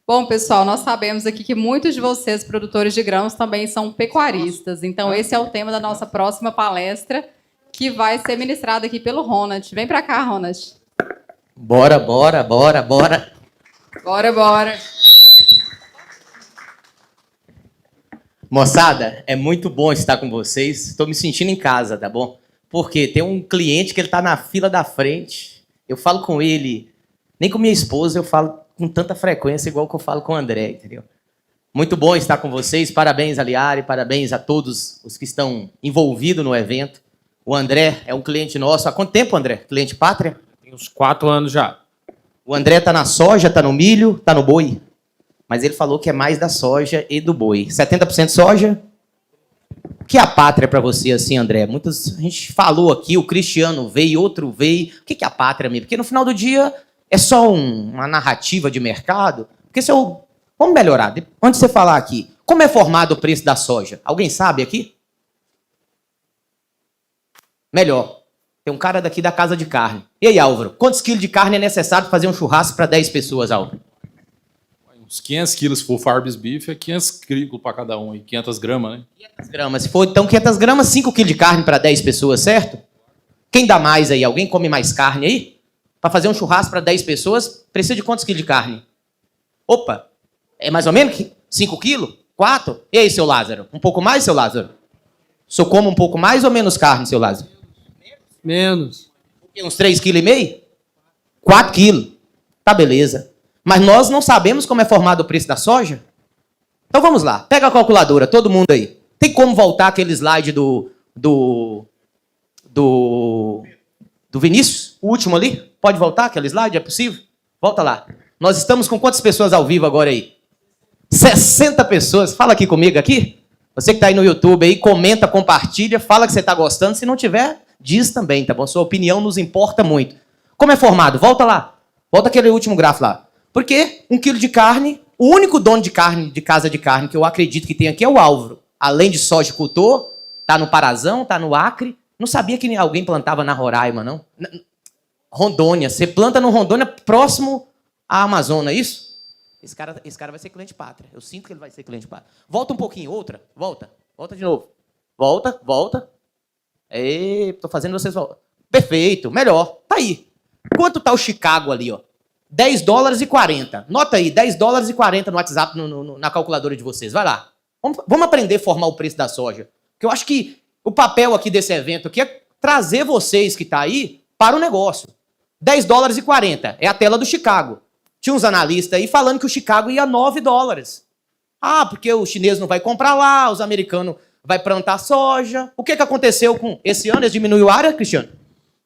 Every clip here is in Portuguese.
Bom, pessoal, nós sabemos aqui que muitos de vocês, produtores de grãos, também são pecuaristas. Então, esse é o tema da nossa próxima palestra, que vai ser ministrada aqui pelo Ronald. Vem para cá, Ronald. Bora, bora, bora, bora. Bora, bora. Moçada, é muito bom estar com vocês. Estou me sentindo em casa, tá bom? Porque tem um cliente que ele tá na fila da frente. Eu falo com ele, nem com minha esposa eu falo com tanta frequência igual que eu falo com o André, entendeu? Muito bom estar com vocês. Parabéns, Aliari, parabéns a todos os que estão envolvidos no evento. O André é um cliente nosso. Há quanto tempo, André? Cliente Pátria? Tem uns 4 anos já. O André tá na soja, tá no milho, tá no boi. Mas ele falou que é mais da soja e do boi. 70% soja? O que é a pátria para você, assim, André? A gente falou aqui, o Cristiano veio, outro veio. O que é a pátria mesmo? Porque no final do dia é só uma narrativa de mercado. Porque se eu... Vamos melhorar. Antes de você falar aqui, como é formado o preço da soja? Alguém sabe aqui? Melhor. Tem um cara daqui da Casa de Carne. E aí, Álvaro? Quantos quilos de carne é necessário para fazer um churrasco para 10 pessoas, Álvaro? Uns 500 quilos, se for Farbs Beef, é 500 quilos para cada um, e 500 gramas, né? 500 gramas. Se for, então, 500 gramas, 5 quilos de carne para 10 pessoas, certo? Quem dá mais aí? Alguém come mais carne aí? Para fazer um churrasco para 10 pessoas, precisa de quantos quilos de carne? Opa, é mais ou menos 5 quilos? 4? E aí, seu Lázaro? Um pouco mais, seu Lázaro? O senhor come um pouco mais ou menos carne, seu Lázaro? Menos. Uns 3,5 kg? 4 quilos. Tá, beleza. Mas nós não sabemos como é formado o preço da soja? Então vamos lá. Pega a calculadora, todo mundo aí. Tem como voltar aquele slide do Vinícius? O último ali? Pode voltar aquele slide? É possível? Volta lá. Nós estamos com quantas pessoas ao vivo agora aí? 60 pessoas. Fala aqui comigo aqui. Você que está aí no YouTube aí, comenta, compartilha, fala que você está gostando. Se não tiver, diz também, tá bom? Sua opinião nos importa muito. Como é formado? Volta lá. Volta aquele último gráfico lá. Porque 1 quilo de carne, o único dono de carne, de casa de carne, que eu acredito que tem aqui é o Álvaro. Além de sojicultor, tá no Parazão, tá no Acre. Não sabia que alguém plantava na Roraima, não? Rondônia. Você planta no Rondônia próximo à Amazônia, é isso? Esse cara vai ser cliente pátria. Eu sinto que ele vai ser cliente pátria. Volta um pouquinho, outra. Volta. Volta de novo. Volta, volta. Tô fazendo vocês voltar. Perfeito, melhor. Tá aí. Quanto tá o Chicago ali, ó? 10 dólares e 40. Nota aí, 10 dólares e 40 no WhatsApp, na calculadora de vocês. Vai lá. Vamos aprender a formar o preço da soja. Porque eu acho que o papel aqui desse evento aqui é trazer vocês que tá aí para o negócio. 10 dólares e 40. É a tela do Chicago. Tinha uns analistas aí falando que o Chicago ia a 9 dólares. Ah, porque o chinês não vai comprar lá, os americanos vai plantar soja. O que aconteceu com esse ano? Eles diminuiu a área, Cristiano?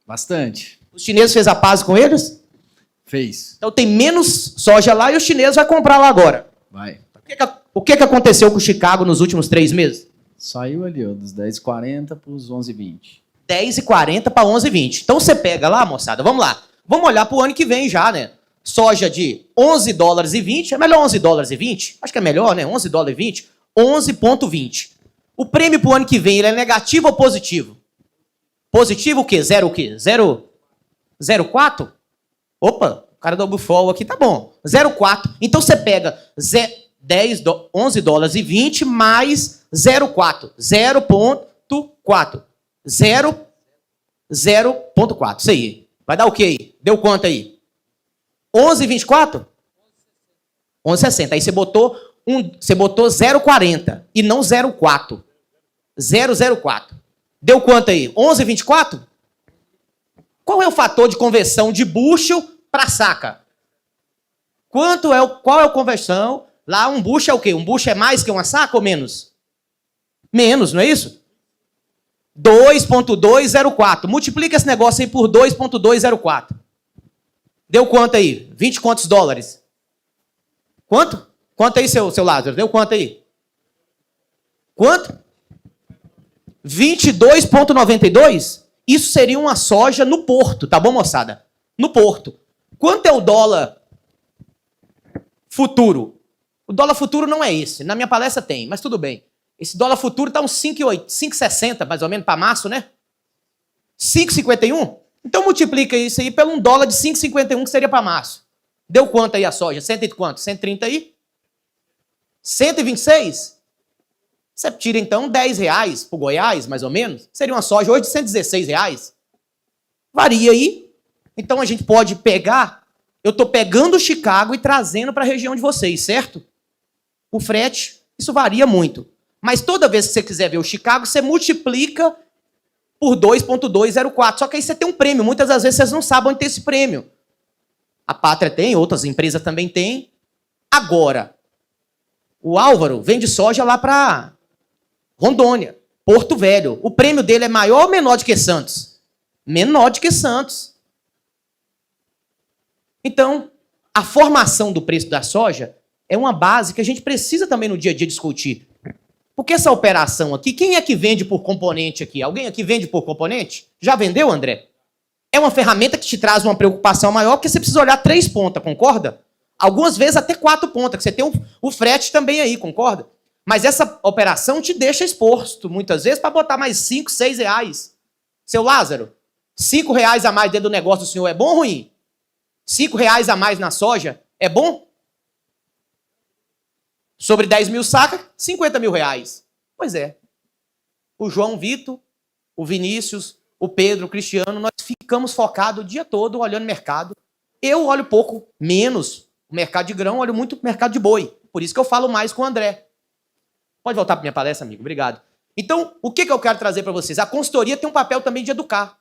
Bastante. Os chineses fez a paz com eles? Fez. Então tem menos soja lá e o chinês vai comprar lá agora. Vai. O que aconteceu com o Chicago nos últimos 3 meses? Saiu ali, ó, dos 10,40 para os 11,20. 10,40 para 11,20. Então você pega lá, moçada, vamos lá. Vamos olhar para o ano que vem já, né? Soja de 11 dólares e 20. É melhor 11 dólares e 20? Acho que é melhor, né? 11 dólares e 20. 11,20. O prêmio para o ano que vem, ele é negativo ou positivo? Positivo o quê? Zero o quê? 0,4? Opa, o cara do Bufol aqui tá bom. 0,4. Então você pega 11 dólares e 20 mais 0,4. 0,4. 0,4. Isso aí. Vai dar o quê aí? Deu quanto aí? 11,24? 11,60. Aí você botou 0,40 e não 0,4. 0,04. Deu quanto aí? 11,24? Qual é o fator de conversão de bushel para saca? Qual é a conversão? Lá um bushel é o quê? Um bushel é mais que uma saca ou menos? Menos, não é isso? 2,204. Multiplica esse negócio aí por 2,204. Deu quanto aí? 20 quantos dólares? Quanto? Quanto aí, seu Lázaro? Deu quanto aí? Quanto? 22,92? Isso seria uma soja no porto, tá bom, moçada? No porto. Quanto é o dólar futuro? O dólar futuro não é esse. Na minha palestra tem, mas tudo bem. Esse dólar futuro está uns 5,60 mais ou menos para março, né? 5,51? Então multiplica isso aí pelo $1 de 5,51 que seria para março. Deu quanto aí a soja? Cento e quanto? 130 aí? 126? Você tira então R$10 pro Goiás, mais ou menos. Seria uma soja hoje de R$116. Varia aí. Então a gente pode pegar, eu estou pegando Chicago e trazendo para a região de vocês, certo? O frete, isso varia muito. Mas toda vez que você quiser ver o Chicago, você multiplica por 2,204. Só que aí você tem um prêmio. Muitas das vezes vocês não sabem onde tem esse prêmio. A Pátria tem, outras empresas também têm. Agora, o Álvaro vende soja lá para Rondônia, Porto Velho. O prêmio dele é maior ou menor do que Santos? Menor do que Santos. Então, a formação do preço da soja é uma base que a gente precisa também no dia a dia discutir. Porque essa operação aqui, quem é que vende por componente aqui? Alguém aqui vende por componente? Já vendeu, André? É uma ferramenta que te traz uma preocupação maior, porque você precisa olhar 3 pontas, concorda? Algumas vezes até 4 pontas, que você tem o frete também aí, concorda? Mas essa operação te deixa exposto, muitas vezes, para botar mais 5, 6 reais. Seu Lázaro, 5 reais a mais dentro do negócio do senhor é bom ou ruim? 5 reais a mais na soja é bom? Sobre 10 mil sacas, 50 mil reais. Pois é. O João Vitor, o Vinícius, o Pedro, o Cristiano, nós ficamos focados o dia todo olhando mercado. Eu olho pouco, menos o mercado de grão, olho muito o mercado de boi. Por isso que eu falo mais com o André. Pode voltar para minha palestra, amigo? Obrigado. Então, o que eu quero trazer para vocês? A consultoria tem um papel também de educar.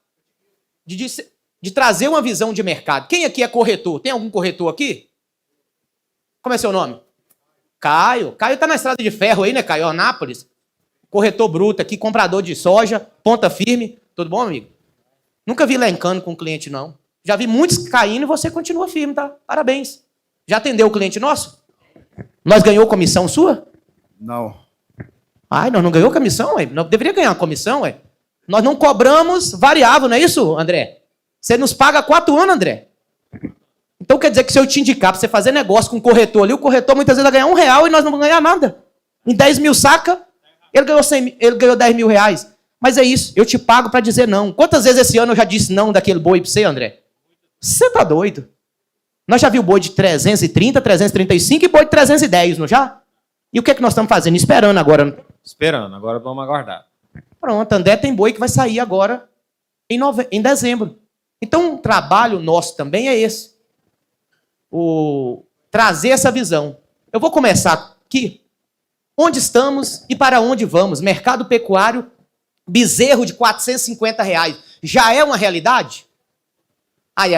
De trazer uma visão de mercado. Quem aqui é corretor? Tem algum corretor aqui? Como é seu nome? Caio. Caio tá na estrada de ferro aí, né, Caio? Anápolis. Corretor bruto aqui, comprador de soja, ponta firme. Tudo bom, amigo? Nunca vi lencando com o cliente, não. Já vi muitos caindo e você continua firme, tá? Parabéns. Já atendeu o cliente nosso? Nós ganhou comissão sua? Não. Ai, nós não ganhou comissão, ué? Nós deveria ganhar uma comissão, ué. Nós não cobramos variável, não é isso, André? Você nos paga 4 anos, André. Então quer dizer que se eu te indicar para você fazer negócio com o corretor ali, o corretor muitas vezes vai ganhar R$1 e nós não vamos ganhar nada. Em 10 mil saca, ele ganhou 10 mil reais. Mas é isso, eu te pago para dizer não. Quantas vezes esse ano eu já disse não daquele boi para você, André? Você tá doido? Nós já viu boi de 330, 335 e boi de 310, não já? E o que é que nós estamos fazendo? Esperando agora. Esperando, agora vamos aguardar. Pronto, André tem boi que vai sair agora em dezembro. Então, o trabalho nosso também é esse. Trazer essa visão. Eu vou começar aqui. Onde estamos e para onde vamos? Mercado pecuário, bezerro de R$450. Já é uma realidade?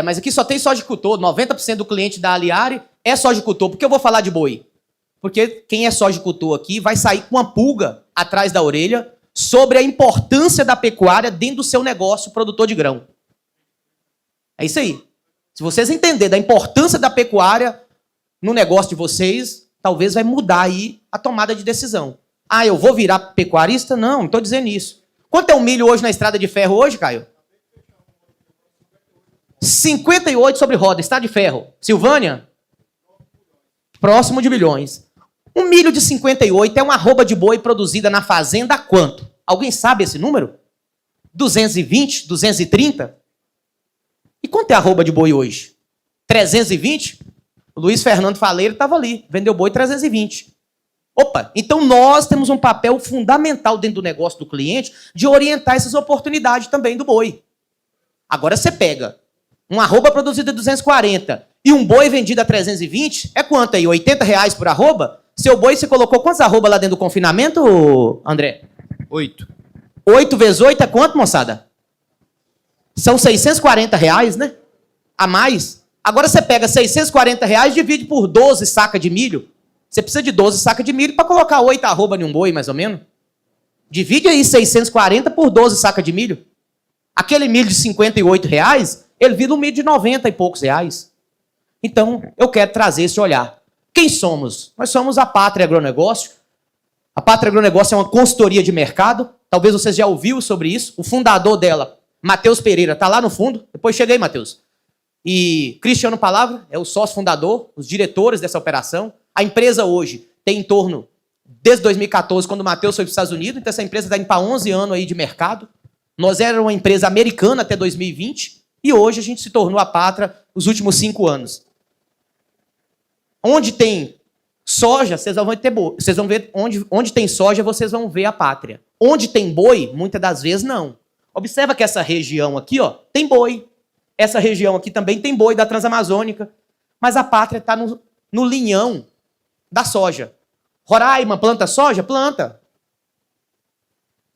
Mas aqui só tem sojicultor. 90% do cliente da Aliari é sojicultor. Por que eu vou falar de boi? Porque quem é sojicultor aqui vai sair com uma pulga atrás da orelha sobre a importância da pecuária dentro do seu negócio produtor de grão. É isso aí. Se vocês entenderem da importância da pecuária no negócio de vocês, talvez vai mudar aí a tomada de decisão. Eu vou virar pecuarista? Não estou dizendo isso. Quanto é o milho hoje na estrada de ferro hoje, Caio? 58 sobre roda, estrada de ferro. Silvânia? Próximo de milhões. Um milho de 58 é uma arroba de boi produzida na fazenda a quanto? Alguém sabe esse número? 220? 230? E quanto é a arroba de boi hoje? 320? O Luiz Fernando Faleiro estava ali, vendeu boi 320. Opa, então nós temos um papel fundamental dentro do negócio do cliente de orientar essas oportunidades também do boi. Agora você pega uma arroba produzida a 240 e um boi vendido a 320, é quanto aí? R$80 por arroba? Seu boi, você colocou quantas arrobas lá dentro do confinamento, André? 8. 8 vezes 8 é quanto, moçada? São R$640, né? A mais. Agora você pega R$640 e divide por 12 sacas de milho. Você precisa de 12 sacas de milho para colocar 8 arroba em um boi, mais ou menos. Divide aí 640 por 12 sacas de milho. Aquele milho de R$58, ele vira um milho de 90 e poucos reais. Então, eu quero trazer esse olhar. Quem somos? Nós somos a Pátria Agronegócio. A Pátria Agronegócio é uma consultoria de mercado. Talvez vocês já ouviram sobre isso. O fundador dela, Matheus Pereira, está lá no fundo. Depois chega aí, Matheus. E Cristiano Palavra é o sócio fundador, os diretores dessa operação. A empresa hoje tem em torno, desde 2014, quando o Matheus foi para os Estados Unidos, então essa empresa está indo para 11 anos aí de mercado. Nós éramos uma empresa americana até 2020 e hoje a gente se tornou a Pátria nos últimos 5 anos. Onde tem soja, vocês vão ter boi. Vocês vão ver onde tem soja, vocês vão ver a pátria. Onde tem boi, muitas das vezes não. Observa que essa região aqui, ó, tem boi. Essa região aqui também tem boi da Transamazônica. Mas a pátria está no linhão da soja. Roraima planta soja? Planta.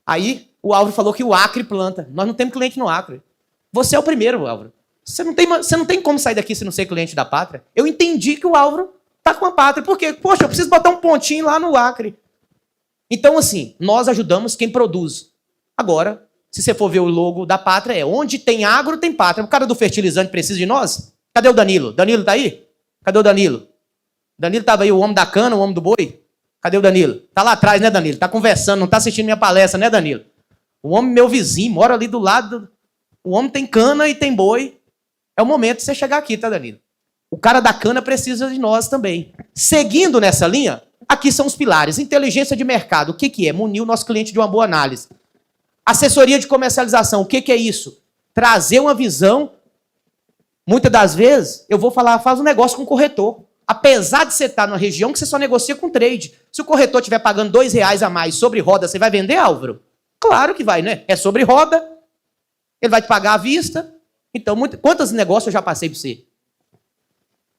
Aí o Álvaro falou que o Acre planta. Nós não temos cliente no Acre. Você é o primeiro, Álvaro. Você não tem como sair daqui se não ser cliente da pátria. Eu entendi que o Álvaro está com a pátria. Por quê? Poxa, eu preciso botar um pontinho lá no Acre. Então, assim, nós ajudamos quem produz. Agora, se você for ver o logo da pátria, é onde tem agro, tem pátria. O cara do fertilizante precisa de nós? Cadê o Danilo? Danilo tá aí? Cadê o Danilo? Danilo estava aí, o homem da cana, o homem do boi. Cadê o Danilo? Tá lá atrás, né, Danilo? Tá conversando, não tá assistindo minha palestra, né, Danilo? O homem, meu vizinho, mora ali do lado. O homem tem cana e tem boi. É o momento de você chegar aqui, tá, Danilo? O cara da cana precisa de nós também. Seguindo nessa linha, aqui são os pilares. Inteligência de mercado, o que que é? Munir o nosso cliente de uma boa análise. Assessoria de comercialização, o que que é isso? Trazer uma visão. Muitas das vezes, eu vou falar, faz um negócio com o corretor. Apesar de você estar numa região que você só negocia com trade. Se o corretor estiver pagando R$2 a mais sobre roda, você vai vender, Álvaro? Claro que vai, né? É sobre roda, ele vai te pagar à vista. Então, quantos negócios eu já passei para você?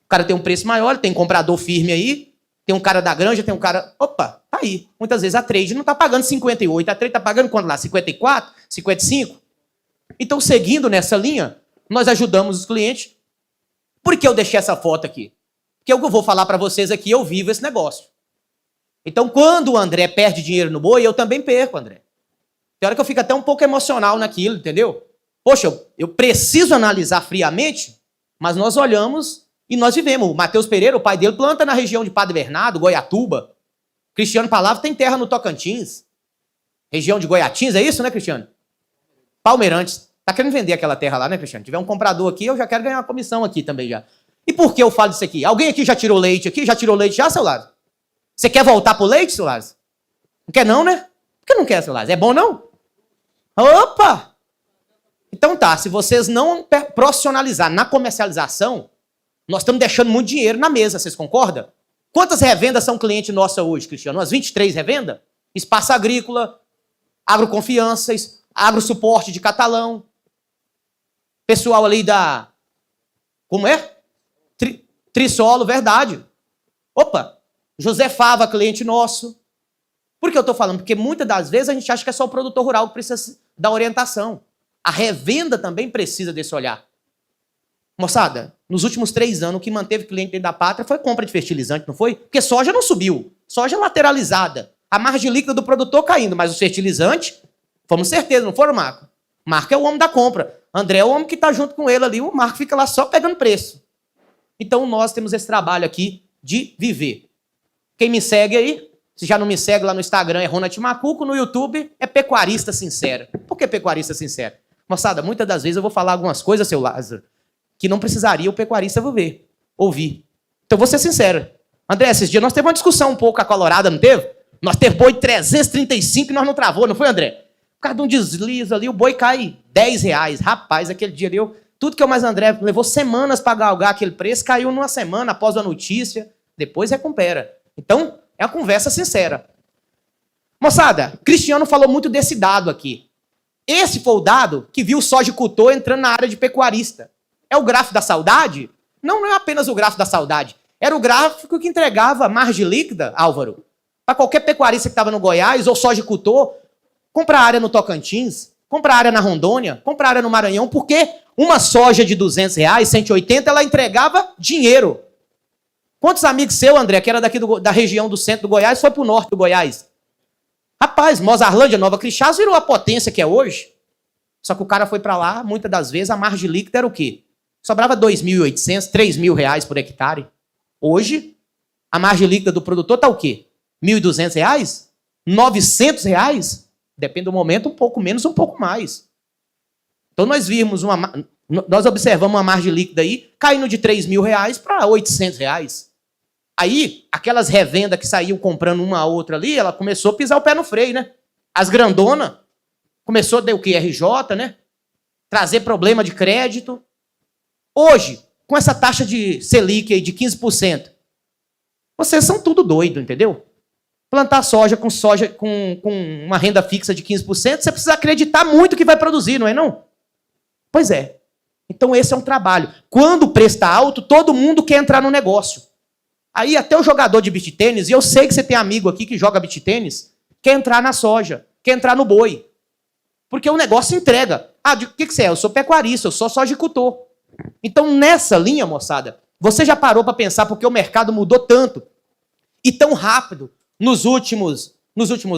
O cara tem um preço maior, ele tem um comprador firme aí, tem um cara da granja, tem um cara... Opa, tá aí. Muitas vezes a trade não está pagando 58, a trade está pagando quanto lá? 54? 55? Então, seguindo nessa linha, nós ajudamos os clientes. Por que eu deixei essa foto aqui? Porque o que eu vou falar para vocês aqui, eu vivo esse negócio. Então, quando o André perde dinheiro no boi, eu também perco, André. Tem hora que eu fico até um pouco emocional naquilo, entendeu? Poxa, eu preciso analisar friamente, mas nós olhamos e nós vivemos. O Matheus Pereira, o pai dele, planta na região de Padre Bernardo, Goiatuba. Cristiano Palavra tem terra no Tocantins. Região de Goiatins, é isso, né, Cristiano? Palmeirantes. Tá querendo vender aquela terra lá, né, Cristiano? Se tiver um comprador aqui, eu já quero ganhar uma comissão aqui também já. E por que eu falo isso aqui? Alguém aqui já tirou leite aqui? Já tirou leite já, seu Lázaro? Você quer voltar pro leite, seu Lázaro? Não quer não, né? Por que não quer, seu Lázaro? É bom não? Opa! Então tá, se vocês não profissionalizar na comercialização, nós estamos deixando muito dinheiro na mesa, vocês concordam? Quantas revendas são cliente nossa hoje, Cristiano? Umas 23 revendas? Espaço Agrícola, Agroconfiança, Agrosuporte de Catalão, pessoal ali da... Como é? Trissolo, verdade. Opa, José Fava, cliente nosso. Por que eu estou falando? Porque muitas das vezes a gente acha que é só o produtor rural que precisa da orientação. A revenda também precisa desse olhar. Moçada, nos últimos 3 anos, o que manteve cliente dentro da pátria foi compra de fertilizante, não foi? Porque soja não subiu. Soja lateralizada. A margem líquida do produtor caindo, mas o fertilizante, fomos certeza, não foram, Marco? Marco é o homem da compra. André é o homem que está junto com ele ali. O Marco fica lá só pegando preço. Então, nós temos esse trabalho aqui de viver. Quem me segue aí, se já não me segue lá no Instagram, é Ronald Macuco, no YouTube é Pecuarista Sincero. Por que Pecuarista Sincero? Moçada, muitas das vezes eu vou falar algumas coisas, seu Lázaro, que não precisaria o pecuarista ouvir. Então, vou ser sincero. André, esses dias nós teve uma discussão um pouco acalorada, não teve? Nós teve boi 335 e nós não travou, não foi, André? Por causa de um deslize ali, o boi cai R$10. Rapaz, aquele dia deu... Tudo que eu mais André levou semanas para galgar aquele preço, caiu numa semana após a notícia, depois recupera. Então, é uma conversa sincera. Moçada, Cristiano falou muito desse dado aqui. Esse foi o dado que viu o sojicultor entrando na área de pecuarista. É o gráfico da saudade? Não, não é apenas o gráfico da saudade. Era o gráfico que entregava margem líquida, Álvaro, para qualquer pecuarista que estava no Goiás ou sojicultor, comprar área no Tocantins, comprar área na Rondônia, comprar área no Maranhão, porque uma soja de R$200, 180, ela entregava dinheiro. Quantos amigos seu, André, que era daqui da região do centro do Goiás, foi para o norte do Goiás? Rapaz, Mozarlândia, Nova Crixás virou a potência que é hoje. Só que o cara foi para lá, muitas das vezes a margem líquida era o quê? Sobrava R$2.800, R$3.000 por hectare. Hoje, a margem líquida do produtor está o quê? R$1.200? R$900? Depende do momento, um pouco menos, um pouco mais. Então nós observamos uma margem líquida aí caindo de R$3.000 para R$800. Aí, aquelas revendas que saíam comprando uma a outra ali, ela começou a pisar o pé no freio, né? As grandonas começou a dar o quê? RJ, né? Trazer problema de crédito. Hoje, com essa taxa de Selic aí de 15%, Vocês são tudo doido, entendeu? Plantar soja com uma renda fixa de 15%, você precisa acreditar muito que vai produzir, não é não? Pois é. Então esse é um trabalho. Quando o preço está alto, todo mundo quer entrar no negócio. Aí até o jogador de beach tênis, e eu sei que você tem amigo aqui que joga beach tênis, quer entrar na soja, quer entrar no boi. Porque o negócio entrega. Ah, o que você é? Eu sou pecuarista, eu sou sojicultor. Então nessa linha, moçada, você já parou para pensar porque o mercado mudou tanto e tão rápido nos últimos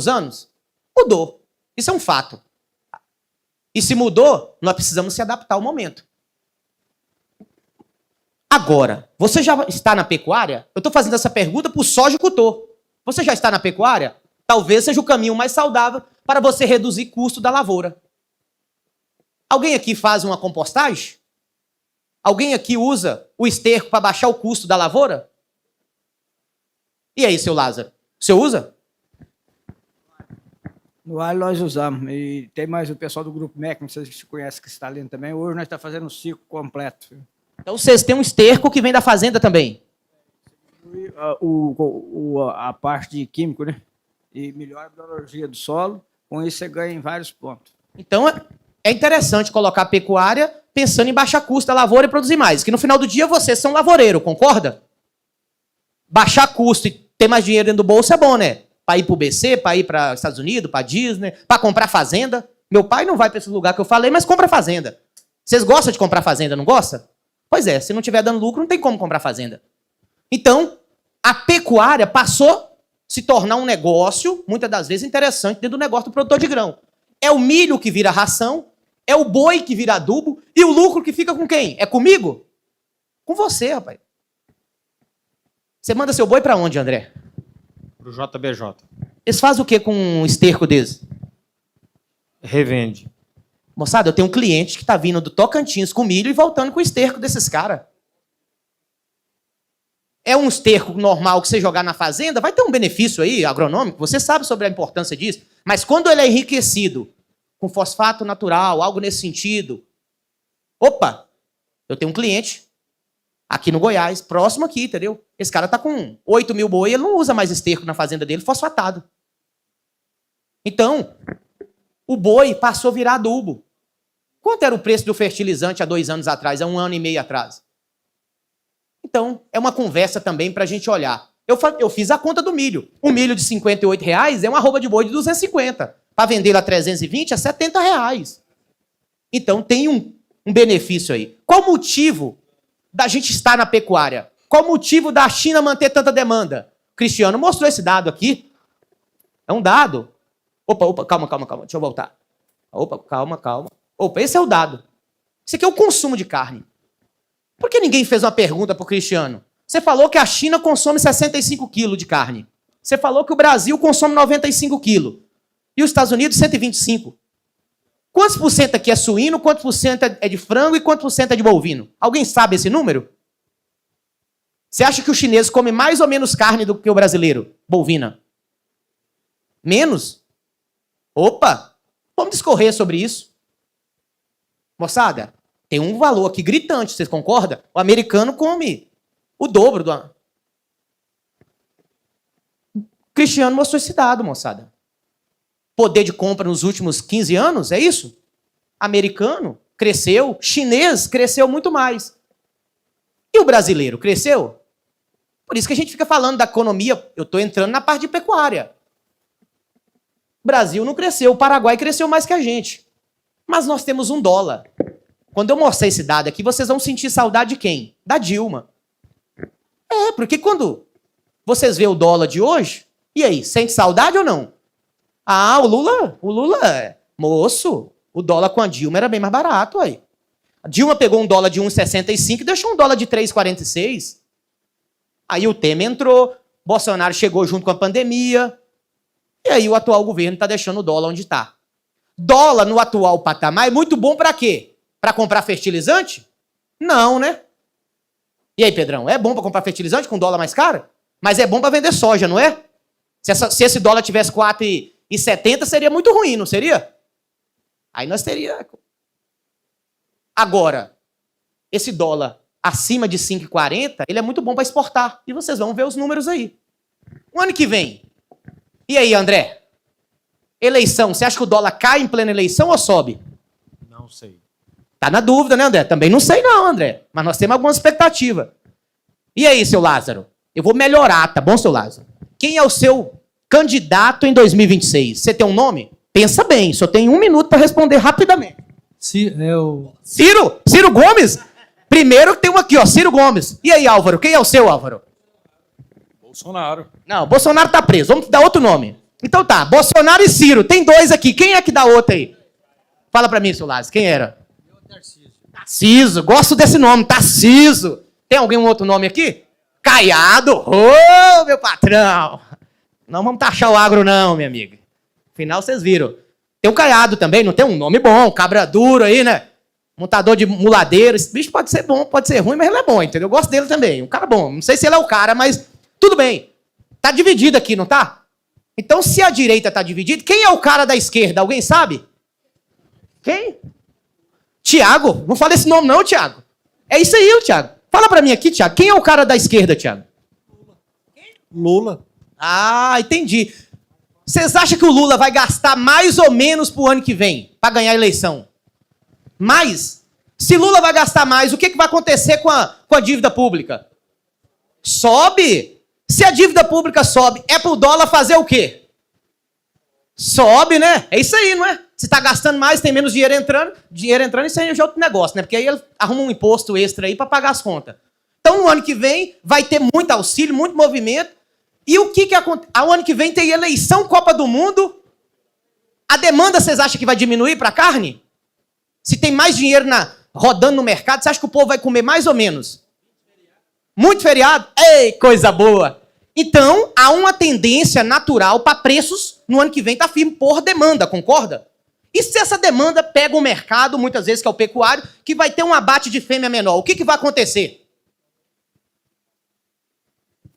anos? Mudou. Isso é um fato. E se mudou, nós precisamos se adaptar ao momento. Agora, você já está na pecuária? Eu estou fazendo essa pergunta para o sojicultor. Você já está na pecuária? Talvez seja o caminho mais saudável para você reduzir custo da lavoura. Alguém aqui faz uma compostagem? Alguém aqui usa o esterco para baixar o custo da lavoura? E aí, seu Lázaro? Você usa? No alho nós usamos. E tem mais o pessoal do Grupo MEC, não sei se você conhece, que está lendo também. Hoje nós estamos fazendo um ciclo completo. Então vocês têm um esterco que vem da fazenda também. A parte de químico, né? E melhora a biologia do solo. Com isso você ganha em vários pontos. Então é interessante colocar a pecuária pensando em baixar custo da lavoura e produzir mais. Que no final do dia vocês são lavoureiro, concorda? Baixar custo e ter mais dinheiro dentro do bolso é bom, né? Para ir para o BC, para ir para os Estados Unidos, para Disney, para comprar fazenda. Meu pai não vai para esse lugar que eu falei, mas compra fazenda. Vocês gostam de comprar fazenda, não gostam? Pois é, se não estiver dando lucro, não tem como comprar fazenda. Então, a pecuária passou a se tornar um negócio, muitas das vezes, interessante dentro do negócio do produtor de grão. É o milho que vira ração, é o boi que vira adubo, e o lucro que fica com quem? É comigo? Com você, rapaz. Você manda seu boi para onde, André? Pro JBJ. Eles fazem o que com um esterco desse? Revende. Moçada, eu tenho um cliente que está vindo do Tocantins com milho e voltando com o esterco desses caras. É um esterco normal que você jogar na fazenda, vai ter um benefício aí agronômico, você sabe sobre a importância disso, mas quando ele é enriquecido com fosfato natural, algo nesse sentido, opa, eu tenho um cliente aqui no Goiás, próximo aqui, entendeu? Esse cara está com 8 mil boi, ele não usa mais esterco na fazenda dele, fosfatado. Então, o boi passou a virar adubo. Quanto era o preço do fertilizante há 2 anos atrás, há 1 ano e meio atrás? Então, é uma conversa também para a gente olhar. Eu fiz a conta do milho. O milho de R$58 é uma arroba de boi de 250. Para vender a 320 é R$70. Então, tem um benefício aí. Qual o motivo da gente estar na pecuária? Qual o motivo da China manter tanta demanda? O Cristiano mostrou esse dado aqui. É um dado. Opa, calma. Deixa eu voltar. Opa, calma. Opa, esse é o dado. Esse aqui é o consumo de carne. Por que ninguém fez uma pergunta para o Cristiano? Você falou que a China consome 65 quilos de carne. Você falou que o Brasil consome 95 quilos. E os Estados Unidos, 125. Quantos por cento aqui é suíno, quantos por cento é de frango e quantos por cento é de bovino? Alguém sabe esse número? Você acha que o chinês come mais ou menos carne do que o brasileiro? Bovina. Menos? Opa! Vamos discorrer sobre isso. Moçada, tem um valor aqui gritante, vocês concordam? O americano come o dobro do... O Cristiano mostrou esse dado, moçada. Poder de compra nos últimos 15 anos, é isso? Americano cresceu, chinês cresceu muito mais. E o brasileiro cresceu? Por isso que a gente fica falando da economia, eu estou entrando na parte de pecuária. O Brasil não cresceu, o Paraguai cresceu mais que a gente. Mas nós temos $1. Quando eu mostrar esse dado aqui, vocês vão sentir saudade de quem? Da Dilma. É, porque quando vocês veem o dólar de hoje, e aí, sente saudade ou não? Ah, o Lula, moço, o dólar com a Dilma era bem mais barato, aí. A Dilma pegou $1 de 1,65 e deixou $1 de 3,46. Aí o Temer entrou, Bolsonaro chegou junto com a pandemia, e aí o atual governo está deixando o dólar onde está. Dólar no atual patamar é muito bom para quê? Para comprar fertilizante? Não, né? E aí, Pedrão, é bom para comprar fertilizante com dólar mais caro? Mas é bom para vender soja, não é? Se esse dólar tivesse 4,70, seria muito ruim, não seria? Aí nós teríamos... Agora, esse dólar acima de 5,40, ele é muito bom para exportar. E vocês vão ver os números aí. O ano que vem. E aí, André? Eleição, você acha que o dólar cai em plena eleição ou sobe? Não sei. Tá na dúvida, né, André? Também não sei não, André. Mas nós temos alguma expectativa. E aí, seu Lázaro? Eu vou melhorar, tá bom, seu Lázaro? Quem é o seu candidato em 2026? Você tem um nome? Pensa bem, só tem 1 minuto para responder rapidamente. Eu... Ciro Gomes? Primeiro tem um aqui, ó, Ciro Gomes. E aí, Álvaro? Quem é o seu, Álvaro? Bolsonaro. Não, Bolsonaro tá preso. Vamos dar outro nome. Então tá, Bolsonaro e Ciro. Tem 2 aqui. Quem é que dá outro aí? Fala pra mim, seu Lázaro. Quem era? Tarciso. Gosto desse nome, Tarciso. Tem alguém um outro nome aqui? Caiado. Ô, meu patrão. Não vamos taxar o agro não, minha amiga. Afinal, vocês viram. Tem o Caiado também, não tem um nome bom, cabra duro aí, né? Montador de muladeiro. Esse bicho pode ser bom, pode ser ruim, mas ele é bom, entendeu? Eu gosto dele também. Um cara bom. Não sei se ele é o cara, mas tudo bem. Tá dividido aqui, não tá? Então, se a direita tá dividida, quem é o cara da esquerda? Alguém sabe? Quem? Tiago. Não fala esse nome não, Tiago. É isso aí, Tiago. Fala pra mim aqui, Tiago. Quem é o cara da esquerda, Tiago? Lula. Ah, entendi. Vocês acham que o Lula vai gastar mais ou menos pro ano que vem para ganhar a eleição? Mais? Se Lula vai gastar mais, o que vai acontecer com a dívida pública? Sobe. Se a dívida pública sobe, é pro dólar fazer o quê? Sobe, né? É isso aí, não é? Se tá gastando mais, tem menos dinheiro entrando, isso aí é outro negócio, né? Porque aí ele arruma um imposto extra aí para pagar as contas. Então, no ano que vem, vai ter muito auxílio, muito movimento. E o que acontece? O ano que vem tem eleição, Copa do Mundo. A demanda, vocês acham que vai diminuir para carne? Se tem mais dinheiro rodando no mercado, você acha que o povo vai comer mais ou menos? Muito feriado? Ei, coisa boa! Então, há uma tendência natural para preços no ano que vem tá firme por demanda, concorda? E se essa demanda pega o mercado, muitas vezes que é o pecuário, que vai ter um abate de fêmea menor, o que vai acontecer?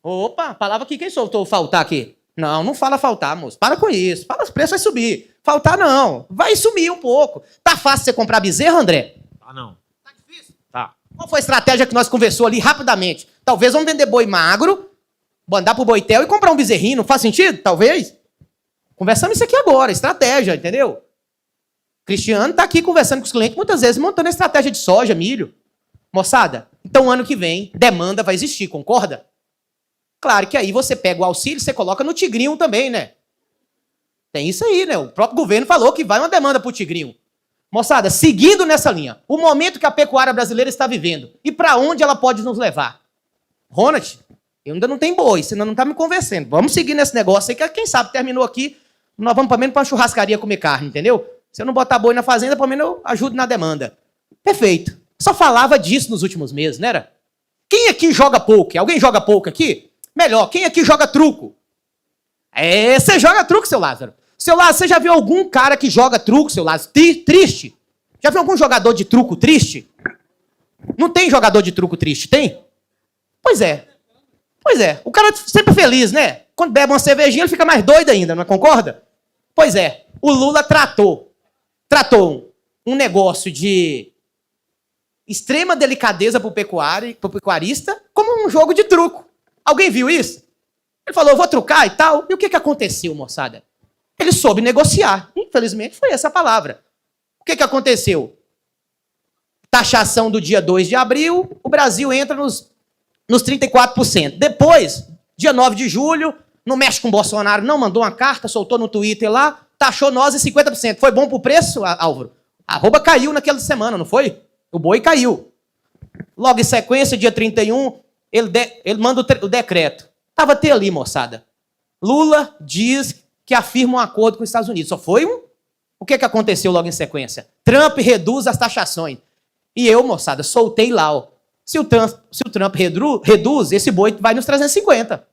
Opa, a palavra aqui, quem soltou faltar aqui? Não, não fala faltar, moço. Para com isso. Fala, o preço vai subir. Faltar não. Vai sumir um pouco. Tá fácil você comprar bezerro, André? Tá não. Tá difícil? Tá. Qual foi a estratégia que nós conversou ali rapidamente? Talvez vamos vender boi magro, mandar pro boitel e comprar um bezerrinho. Não faz sentido? Talvez. Conversamos isso aqui agora. Estratégia, entendeu? Cristiano tá aqui conversando com os clientes muitas vezes, montando estratégia de soja, milho. Moçada, então ano que vem, demanda vai existir, concorda? Claro que aí você pega o auxílio e você coloca no tigrinho também, né? Tem isso aí, né? O próprio governo falou que vai uma demanda pro tigrinho. Moçada, seguindo nessa linha, o momento que a pecuária brasileira está vivendo e para onde ela pode nos levar? Ronald, eu ainda não tenho boi, você ainda não tá me convencendo. Vamos seguir nesse negócio aí, que quem sabe terminou aqui, nós vamos pelo menos para uma churrascaria comer carne, entendeu? Se eu não botar boi na fazenda, pelo menos eu ajudo na demanda. Perfeito. Só falava disso nos últimos meses, não era? Quem aqui joga poker? Alguém joga poker aqui? Melhor, quem aqui joga truco? É, você joga truco, seu Lázaro. Seu Lázaro, você já viu algum cara que joga truco, seu Lázaro? Triste? Já viu algum jogador de truco triste? Não tem jogador de truco triste, tem? Pois é. Pois é. O cara sempre feliz, né? Quando bebe uma cervejinha, ele fica mais doido ainda, não concorda? Pois é. O Lula tratou um negócio de extrema delicadeza pro pecuarista como um jogo de truco. Alguém viu isso? Ele falou, vou trucar e tal. E o que aconteceu, moçada? Ele soube negociar. Infelizmente, foi essa a palavra. O que aconteceu? Taxação do dia 2 de abril, o Brasil entra nos 34%. Depois, dia 9 de julho, não mexe com o Bolsonaro, não, mandou uma carta, soltou no Twitter lá, taxou nós em 50%. Foi bom pro preço, Álvaro? A arroba caiu naquela semana, não foi? O boi caiu. Logo em sequência, dia 31, ele manda o decreto. Tava até ali, moçada. Lula diz que afirma um acordo com os Estados Unidos. Só foi um? O que aconteceu logo em sequência? Trump reduz as taxações. E eu, moçada, soltei lá, ó. Se o Trump reduz, esse boi vai nos 350.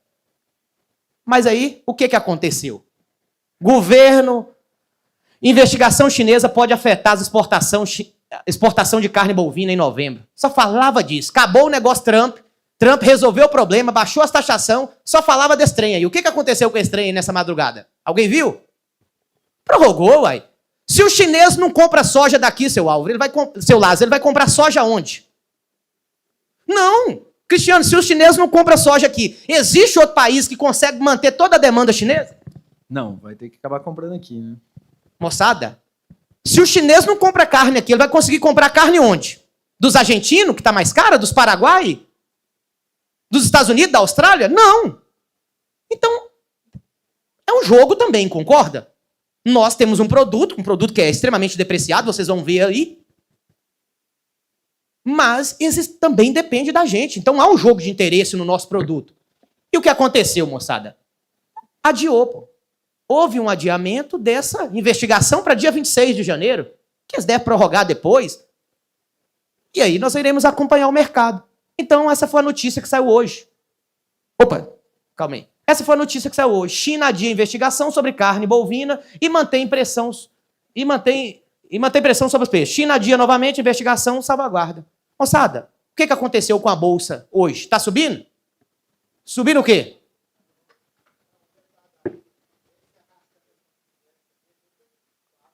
Mas aí, o que aconteceu? Governo, investigação chinesa pode afetar as exportação de carne bovina em novembro. Só falava disso. Acabou o negócio Trump. Trump resolveu o problema, baixou as taxações, só falava desse trem aí. O que aconteceu com esse trem aí nessa madrugada? Alguém viu? Prorrogou, uai. Se o chinês não compra soja daqui, seu Álvaro, seu Lázaro, ele vai comprar soja onde? Não! Cristiano, se os chineses não compram soja aqui, existe outro país que consegue manter toda a demanda chinesa? Não, vai ter que acabar comprando aqui, né? Moçada, se o chinês não compra carne aqui, ele vai conseguir comprar carne onde? Dos argentinos, que está mais cara? Dos Paraguai? Dos Estados Unidos, da Austrália? Não! Então, é um jogo também, concorda? Nós temos um produto que é extremamente depreciado, vocês vão ver aí. Mas esse também depende da gente. Então há um jogo de interesse no nosso produto. E o que aconteceu, moçada? Adiou, pô. Houve um adiamento dessa investigação para dia 26 de janeiro, que eles devem prorrogar depois. E aí nós iremos acompanhar o mercado. Então essa foi a notícia que saiu hoje. Opa, calma aí. Essa foi a notícia que saiu hoje. China adia investigação sobre carne bovina e mantém pressão sobre os peixes. China adia novamente investigação salvaguarda. Moçada, o que aconteceu com a bolsa hoje? Está subindo? Subindo o quê?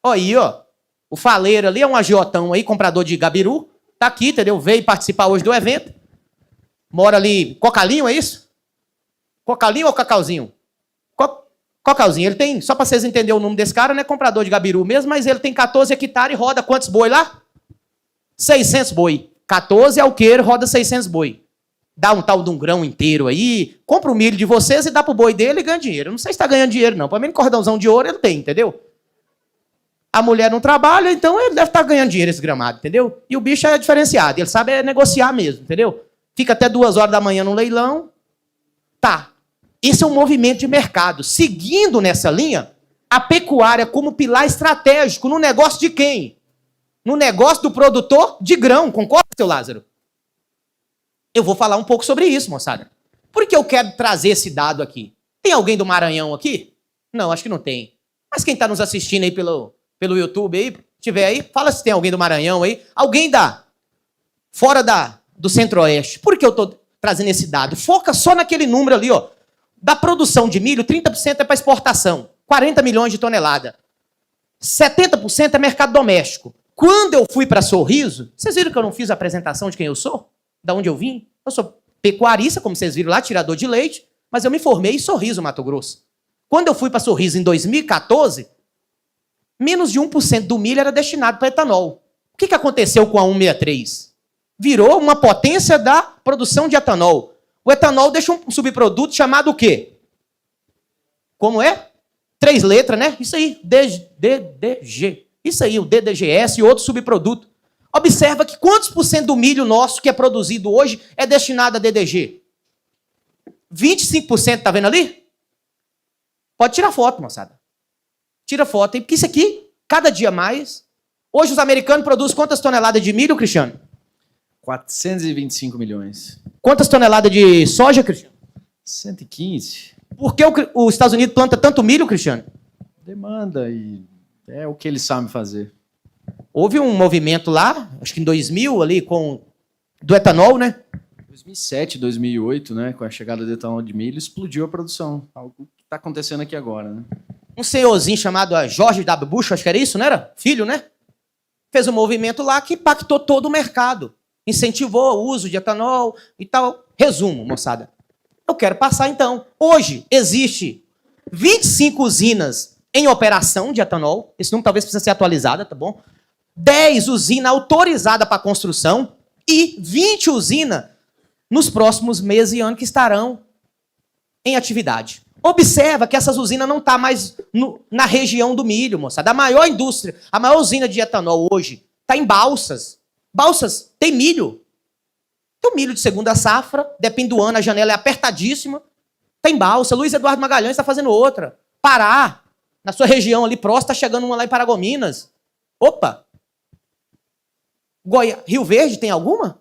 Olha aí, ó. O faleiro ali é um agiotão aí, comprador de gabiru. Tá aqui, entendeu? Veio participar hoje do evento. Mora ali, Cocalinho, é isso? Cocalinho ou Cacauzinho? Cocalzinho, ele tem, só para vocês entenderem o nome desse cara, não é comprador de gabiru mesmo, mas ele tem 14 hectares e roda quantos boi lá? 600 boi. 14 alqueiro, roda 600 boi. Dá um tal de um grão inteiro aí, compra o milho de vocês e dá pro boi dele e ganha dinheiro. Eu não sei se está ganhando dinheiro não, pelo menos cordãozão de ouro ele tem, entendeu? A mulher não trabalha, então ele deve estar ganhando dinheiro esse gramado, entendeu? E o bicho é diferenciado, ele sabe negociar mesmo, entendeu? Fica até 2 horas da manhã no leilão. Tá. Esse é um movimento de mercado. Seguindo nessa linha, a pecuária como pilar estratégico no negócio de quem? No negócio do produtor de grão. Concorda, seu Lázaro? Eu vou falar um pouco sobre isso, moçada. Por que eu quero trazer esse dado aqui? Tem alguém do Maranhão aqui? Não, acho que não tem. Mas quem está nos assistindo aí pelo YouTube aí, tiver aí, fala se tem alguém do Maranhão aí. Alguém fora do Centro-Oeste. Por que eu estou trazendo esse dado? Foca só naquele número ali, ó. Da produção de milho, 30% é para exportação. 40 milhões de toneladas. 70% é mercado doméstico. Quando eu fui para Sorriso, vocês viram que eu não fiz a apresentação de quem eu sou? Da onde eu vim? Eu sou pecuarista, como vocês viram lá, tirador de leite, mas eu me formei em Sorriso, Mato Grosso. Quando eu fui para Sorriso em 2014, menos de 1% do milho era destinado para etanol. O que aconteceu com a 163? Virou uma potência da produção de etanol. O etanol deixa um subproduto chamado o quê? Como é? 3 letras, né? Isso aí, DDG. Isso aí, o DDGS e outro subproduto. Observa que quantos por cento do milho nosso que é produzido hoje é destinado a DDG? 25%, tá vendo ali? Pode tirar foto, moçada. Tira foto, hein? Porque isso aqui, cada dia mais. Hoje os americanos produzem quantas toneladas de milho, Cristiano? 425 milhões. Quantas toneladas de soja, Cristiano? 115. Por que os Estados Unidos planta tanto milho, Cristiano? Demanda e é o que eles sabem fazer. Houve um movimento lá, acho que em 2000, ali, do etanol, né? 2007, 2008, né, com a chegada do etanol de milho, explodiu a produção. Algo que está acontecendo aqui agora, né? Um senhorzinho chamado George W. Bush, acho que era isso, não era? Filho, né? Fez um movimento lá que impactou todo o mercado. Incentivou o uso de etanol e tal. Resumo, moçada. Eu quero passar, então. Hoje, existe 25 usinas em operação de etanol. Esse número talvez precise ser atualizado, tá bom? 10 usinas autorizadas para construção e 20 usinas nos próximos meses e anos que estarão em atividade. Observa que essas usinas não estão mais na região do milho, moçada. A maior indústria, a maior usina de etanol hoje está em Balsas. Balsas tem milho. Tem o milho de segunda safra, depende do ano, a janela é apertadíssima. Tem Balsa. Luiz Eduardo Magalhães está fazendo outra. Pará, na sua região ali próxima, está chegando uma lá em Paragominas. Opa! Rio Verde tem alguma?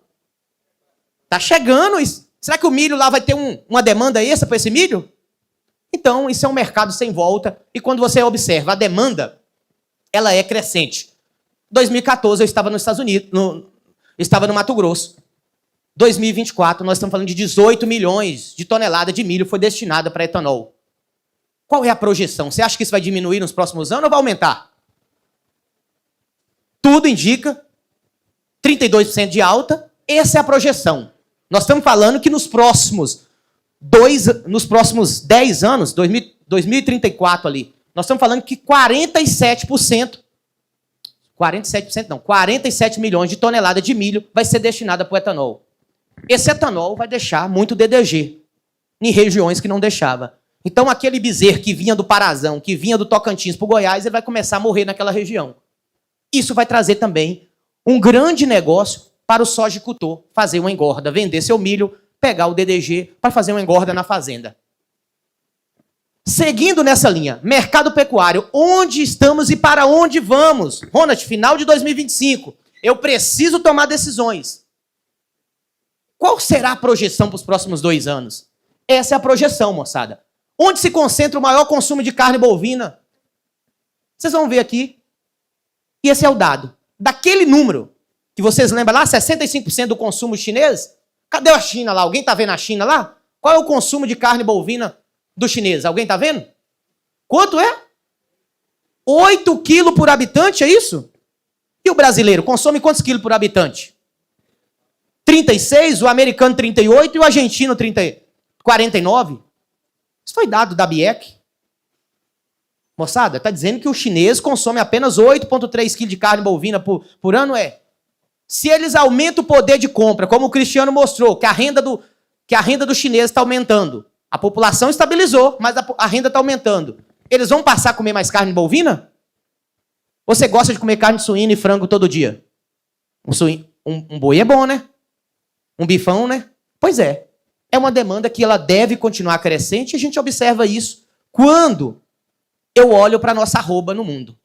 Tá chegando. Será que o milho lá vai ter uma demanda extra para esse milho? Então, isso é um mercado sem volta. E quando você observa a demanda, ela é crescente. 2014 eu estava nos Estados Unidos, estava no Mato Grosso. 2024 nós estamos falando de 18 milhões de toneladas de milho foi destinada para etanol. Qual é a projeção? Você acha que isso vai diminuir nos próximos anos ou vai aumentar? Tudo indica 32% de alta. Essa é a projeção. Nós estamos falando que nos próximos 10 anos, 2034 ali, nós estamos falando que 47% não, 47 milhões de toneladas de milho vai ser destinada para o etanol. Esse etanol vai deixar muito DDG em regiões que não deixava. Então, aquele bezerro que vinha do Parazão, que vinha do Tocantins para o Goiás, ele vai começar a morrer naquela região. Isso vai trazer também um grande negócio para o sojicultor fazer uma engorda, vender seu milho, pegar o DDG para fazer uma engorda na fazenda. Seguindo nessa linha, mercado pecuário, onde estamos e para onde vamos? Ronald, final de 2025, eu preciso tomar decisões. Qual será a projeção para os próximos 2 anos? Essa é a projeção, moçada. Onde se concentra o maior consumo de carne bovina? Vocês vão ver aqui. E esse é o dado. Daquele número que vocês lembram lá, 65% do consumo chinês? Cadê a China lá? Alguém está vendo a China lá? Qual é o consumo de carne bovina do chinês? Alguém está vendo? Quanto é? 8 quilos por habitante, é isso? E o brasileiro consome quantos quilos por habitante? 36, o americano 38 e o argentino 49. Isso foi dado da BIEC. Moçada, está dizendo que o chinês consome apenas 8,3 quilos de carne bovina por ano, Se eles aumentam o poder de compra, como o Cristiano mostrou, que a renda do chinês está aumentando. A população estabilizou, mas a renda está aumentando. Eles vão passar a comer mais carne bovina? Você gosta de comer carne suína e frango todo dia? Um boi é bom, né? Um bifão, né? Pois é. É uma demanda que ela deve continuar crescente e a gente observa isso quando eu olho para a nossa arroba no mundo.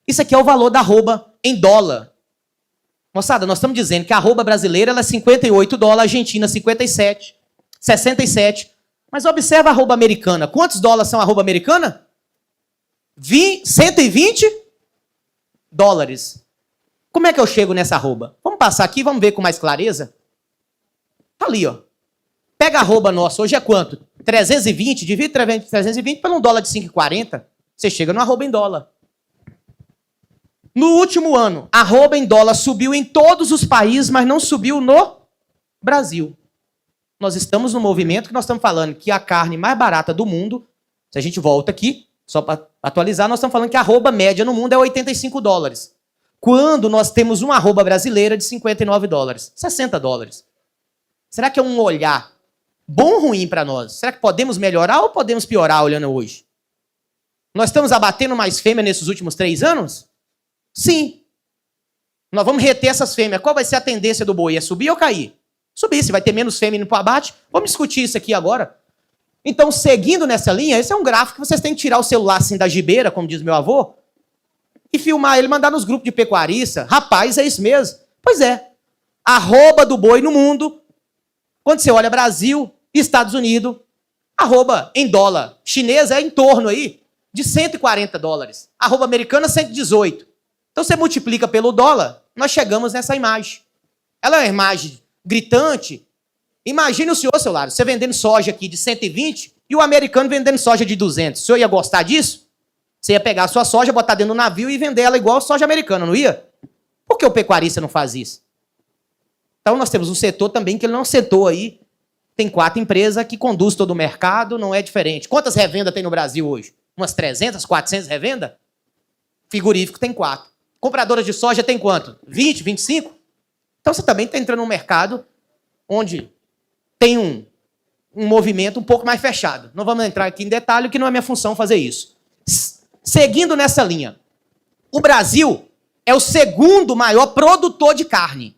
Isso aqui é o valor da arroba em dólar. Moçada, nós estamos dizendo que a arroba brasileira ela é 58 dólares, Argentina 57, 67. Mas observa a arroba americana. Quantos dólares são a arroba americana? 120 dólares. Como é que eu chego nessa arroba? Vamos passar aqui, vamos ver com mais clareza. Tá ali, ó. Pega a arroba nossa, hoje é quanto? 320, divide 320 pelo $1 de 5,40. Você chega no arroba em dólar. No último ano, a arroba em dólar subiu em todos os países, mas não subiu no Brasil. Nós estamos no movimento que nós estamos falando que a carne mais barata do mundo, se a gente volta aqui, só para atualizar, nós estamos falando que a arroba média no mundo é 85 dólares. Quando nós temos uma arroba brasileira de 59 dólares, 60 dólares. Será que é um olhar bom ou ruim para nós? Será que podemos melhorar ou podemos piorar olhando hoje? Nós estamos abatendo mais fêmea nesses últimos 3 anos? Sim. Nós vamos reter essas fêmeas. Qual vai ser a tendência do boi? É subir ou cair? Subir. Se vai ter menos fêmea indo para o abate, vamos discutir isso aqui agora. Então, seguindo nessa linha, esse é um gráfico que vocês têm que tirar o celular assim da gibeira, como diz meu avô, e filmar ele, mandar nos grupos de pecuarista. Rapaz, é isso mesmo? Pois é. A arroba do boi no mundo, quando você olha Brasil e Estados Unidos, arroba em dólar chinesa é em torno aí de 140 dólares. Arroba americana, 118. Então, você multiplica pelo dólar, nós chegamos nessa imagem. Ela é uma imagem gritante. Imagine o senhor, seu Laro, você vendendo soja aqui de 120 e o americano vendendo soja de 200. O senhor ia gostar disso? Você ia pegar a sua soja, botar dentro do navio e vender ela igual a soja americana, não ia? Por que o pecuarista não faz isso? Então, nós temos um setor também que ele não é um setor aí. Tem 4 empresas que conduzem todo o mercado, não é diferente. Quantas revendas tem no Brasil hoje? Umas 300, 400 revendas? Frigorífico tem 4. Compradoras de soja tem quanto? 20, 25? Então, você também está entrando num mercado onde tem um movimento um pouco mais fechado. Não vamos entrar aqui em detalhe, que não é minha função fazer isso. Seguindo nessa linha, o Brasil é o segundo maior produtor de carne.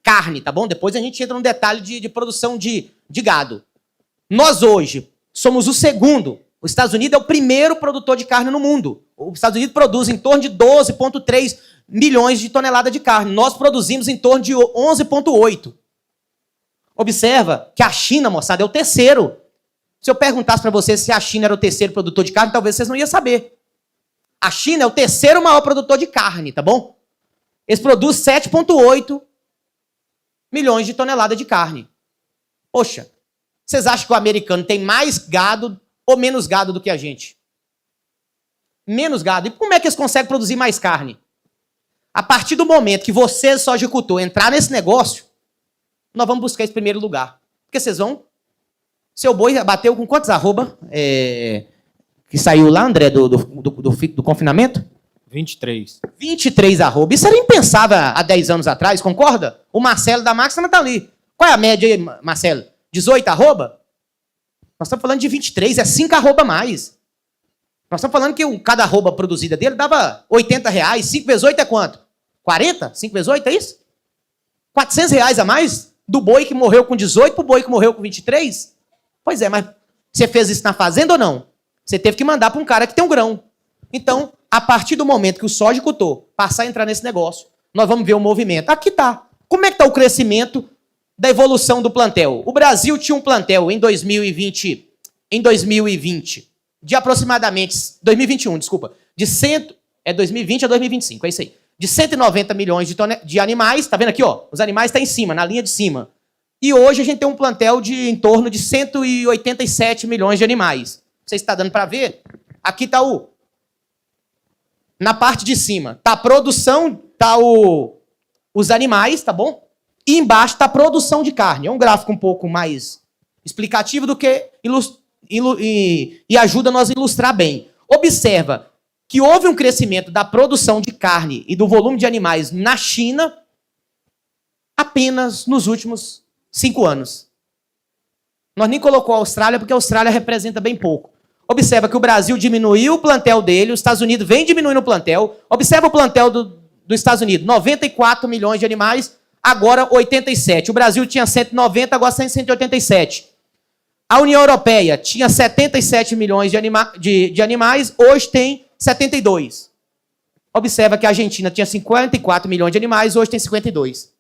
Carne, tá bom? Depois a gente entra no detalhe de produção de gado. Nós hoje somos o segundo. Os Estados Unidos é o primeiro produtor de carne no mundo. Os Estados Unidos produz em torno de 12,3 milhões de toneladas de carne. Nós produzimos em torno de 11,8. Observa que a China, moçada, é o terceiro. Se eu perguntasse para vocês se a China era o terceiro produtor de carne, talvez vocês não iam saber. A China é o terceiro maior produtor de carne, tá bom? Eles produzem 7,8 milhões de toneladas de carne. Poxa, vocês acham que o americano tem mais gado ou menos gado do que a gente? Menos gado. E como é que eles conseguem produzir mais carne? A partir do momento que você, sojicultor, entrar nesse negócio, nós vamos buscar esse primeiro lugar. Porque vocês vão... Seu boi bateu com quantos arroba que saiu lá, André, do confinamento? 23. 23 arroba. Isso era impensável há 10 anos atrás, concorda? O Marcelo da Máxima tá ali. Qual é a média aí, Marcelo? 18 arroba? Nós estamos falando de 23, é 5 arroba a mais. Nós estamos falando que cada arroba produzida dele dava R$80. 5 vezes 8 é quanto? 40? 5 vezes 8 é isso? R$400 a mais do boi que morreu com 18 pro boi que morreu com 23? Pois é, mas você fez isso na fazenda ou não? Você teve que mandar para um cara que tem um grão. Então, a partir do momento que o sojicultor passar a entrar nesse negócio, nós vamos ver o movimento. Aqui tá. Como é que está o crescimento da evolução do plantel? O Brasil tinha um plantel em 2020, de aproximadamente, 2021, desculpa, é 2020 a 2025, é isso aí. De 190 milhões de animais, tá vendo aqui, ó? Os animais estão em cima, na linha de cima. E hoje a gente tem um plantel de em torno de 187 milhões de animais. Você está dando para ver? Aqui está na parte de cima, tá a produção, tá os animais, tá bom? E embaixo está a produção de carne. É um gráfico um pouco mais explicativo do que e ajuda nós a ilustrar bem. Observa que houve um crescimento da produção de carne e do volume de animais na China apenas nos últimos 5 anos. Nós nem colocou a Austrália, porque a Austrália representa bem pouco. Observa que o Brasil diminuiu o plantel dele, os Estados Unidos vem diminuindo o plantel. Observa o plantel dos Estados Unidos, 94 milhões de animais, agora 87. O Brasil tinha 190, agora tem 187. A União Europeia tinha 77 milhões de animais, hoje tem 72. Observa que a Argentina tinha 54 milhões de animais, hoje tem 52.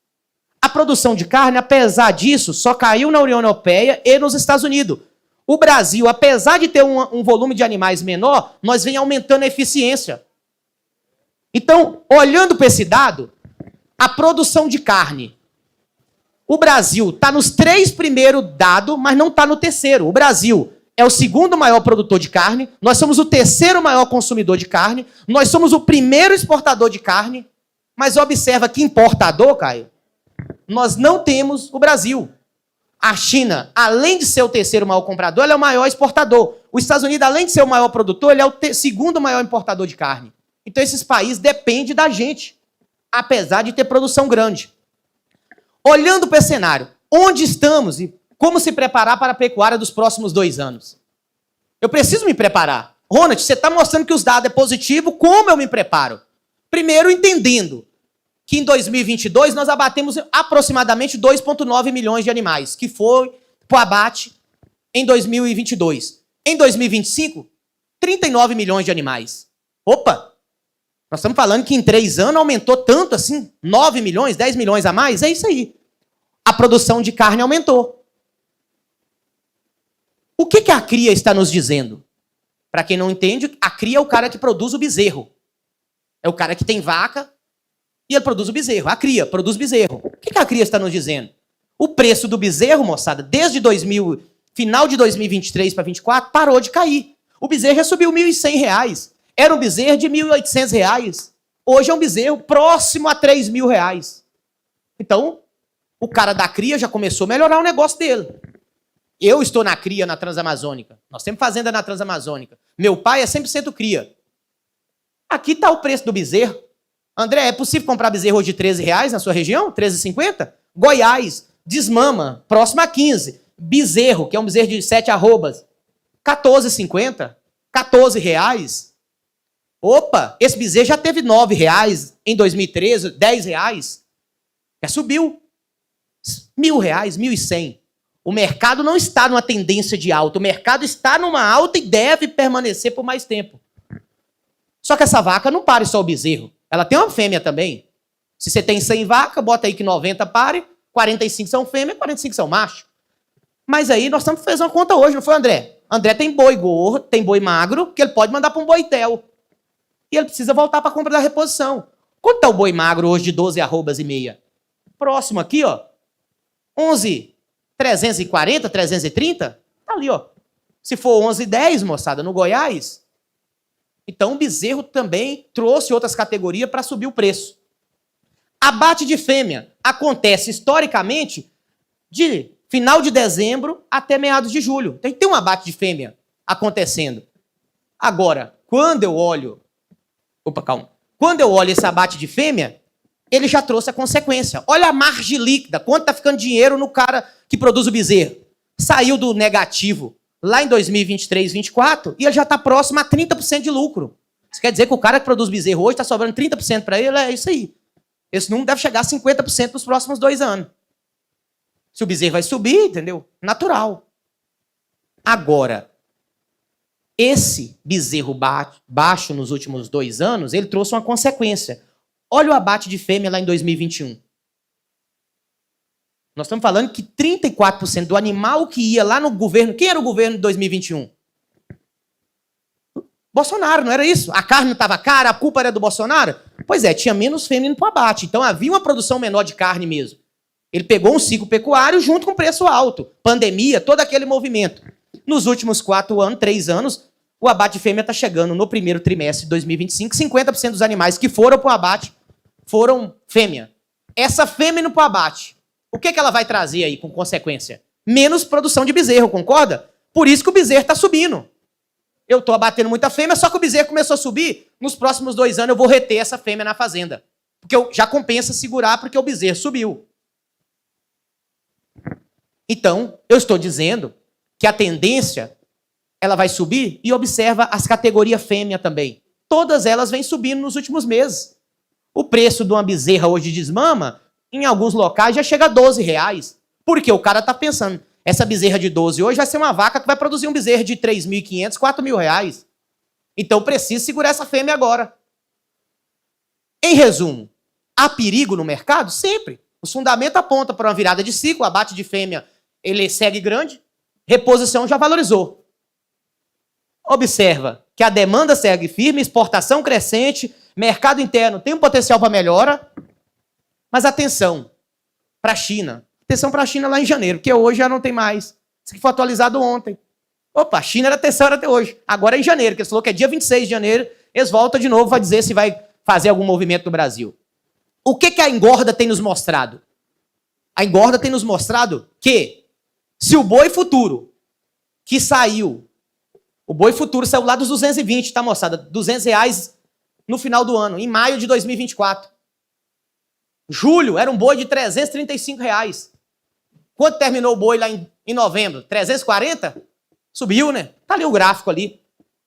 A produção de carne, apesar disso, só caiu na União Europeia e nos Estados Unidos. O Brasil, apesar de ter um volume de animais menor, nós vem aumentando a eficiência. Então, olhando para esse dado, a produção de carne. O Brasil está nos 3 primeiros dados, mas não está no terceiro. O Brasil é o 2º maior produtor de carne, nós somos o 3º maior consumidor de carne, nós somos o 1º exportador de carne, mas observa que importador, Caio, nós não temos o Brasil. A China, além de ser o 3º maior comprador, ela é o maior exportador. Os Estados Unidos, além de ser o maior produtor, ele é o 2º maior importador de carne. Então, esses países dependem da gente, apesar de ter produção grande. Olhando para esse cenário, onde estamos e como se preparar para a pecuária dos próximos 2 anos? Eu preciso me preparar. Ronald, você está mostrando que os dados é positivo, como eu me preparo? Primeiro, entendendo que em 2022 nós abatemos aproximadamente 2,9 milhões de animais, que foi para o abate em 2022. Em 2025, 39 milhões de animais. Opa! Nós estamos falando que em 3 anos aumentou tanto assim, 9 milhões, 10 milhões a mais, é isso aí. A produção de carne aumentou. O que a cria está nos dizendo? Para quem não entende, a cria é o cara que produz o bezerro. É o cara que tem vaca e ele produz o bezerro. A cria produz bezerro. O que a cria está nos dizendo? O preço do bezerro, moçada, desde final de 2023 para 2024, parou de cair. O bezerro já subiu R$ 1.100. Era um bezerro de R$ 1.800. Hoje é um bezerro próximo a R$ 3.000. Então, o cara da cria já começou a melhorar o negócio dele. Eu estou na cria na Transamazônica. Nós temos fazenda na Transamazônica. Meu pai é 100% cria. Aqui está o preço do bezerro. André, é possível comprar bezerro hoje de R$13 na sua região? R$13,50? Goiás, desmama, próximo a 15. Bezerro, que é um bezerro de 7 arrobas, R$14,50? R$14. Opa, esse bezerro já teve R$9 em 2013, R$10. Já subiu. R$1.000, 1.100. O mercado não está numa tendência de alta. O mercado está numa alta e deve permanecer por mais tempo. Só que essa vaca não pare só o bezerro. Ela tem uma fêmea também. Se você tem 100 vacas, bota aí que 90 pare, 45 são fêmea, 45 são macho. Mas aí nós estamos fazendo uma conta hoje, não foi, André? André tem boi gordo, tem boi magro, que ele pode mandar para um boitel. E ele precisa voltar para a compra da reposição. Quanto está o boi magro hoje de 12 arrobas e meia? Próximo aqui, ó. 11,340, 330? Tá ali, ó. Se for 11,10, moçada, no Goiás, então o bezerro também trouxe outras categorias para subir o preço. Abate de fêmea acontece historicamente de final de dezembro até meados de julho. Tem um abate de fêmea acontecendo. Agora, quando eu olho... Opa, calma. Quando eu olho esse abate de fêmea, ele já trouxe a consequência. Olha a margem líquida, quanto está ficando dinheiro no cara que produz o bezerro. Saiu do negativo lá em 2023, 2024, e ele já está próximo a 30% de lucro. Isso quer dizer que o cara que produz bezerro hoje está sobrando 30% para ele, é isso aí. Esse número deve chegar a 50% nos próximos 2 anos. Se o bezerro vai subir, entendeu? Natural. Agora, esse bezerro baixo nos últimos 2 anos, ele trouxe uma consequência. Olha o abate de fêmea lá em 2021. Nós estamos falando que 34% do animal que ia lá no governo... Quem era o governo de 2021? Bolsonaro, não era isso? A carne estava cara, a culpa era do Bolsonaro? Pois é, tinha menos fêmea para o abate. Então havia uma produção menor de carne mesmo. Ele pegou um ciclo pecuário junto com preço alto. Pandemia, todo aquele movimento. Nos últimos 4 anos, 3 anos, o abate de fêmea está chegando no primeiro trimestre de 2025. 50% dos animais que foram para o abate foram fêmea. Essa fêmea indo para o abate, o que ela vai trazer aí com consequência? Menos produção de bezerro, concorda? Por isso que o bezerro está subindo. Eu estou abatendo muita fêmea, só que o bezerro começou a subir. Nos próximos 2 anos eu vou reter essa fêmea na fazenda. Porque já compensa segurar porque o bezerro subiu. Então, eu estou dizendo que a tendência, ela vai subir, e observa as categorias fêmea também. Todas elas vêm subindo nos últimos meses. O preço de uma bezerra hoje de desmama, em alguns locais, já chega a R$12. Porque o cara está pensando, essa bezerra de 12 hoje vai ser uma vaca que vai produzir um bezerro de R$3.500, R$4.000. Então, preciso segurar essa fêmea agora. Em resumo, há perigo no mercado? Sempre. Os fundamentos apontam para uma virada de ciclo, abate de fêmea, ele segue grande, reposição já valorizou. Observa que a demanda segue firme, exportação crescente, mercado interno tem um potencial para melhora, mas atenção para a China. Atenção para a China lá em janeiro, porque hoje já não tem mais. Isso aqui foi atualizado ontem. Opa, a China era terceira até hoje. Agora é em janeiro, que eles falou que é dia 26 de janeiro, eles voltam de novo, vai dizer se vai fazer algum movimento no Brasil. O que a engorda tem nos mostrado? A engorda tem nos mostrado que se o boi futuro que saiu, o boi futuro saiu lá dos 220, tá, moçada? R$200 no final do ano, em maio de 2024. Julho era um boi de R$335. Quanto terminou o boi lá em novembro? 340? Subiu, né? Tá ali o gráfico ali.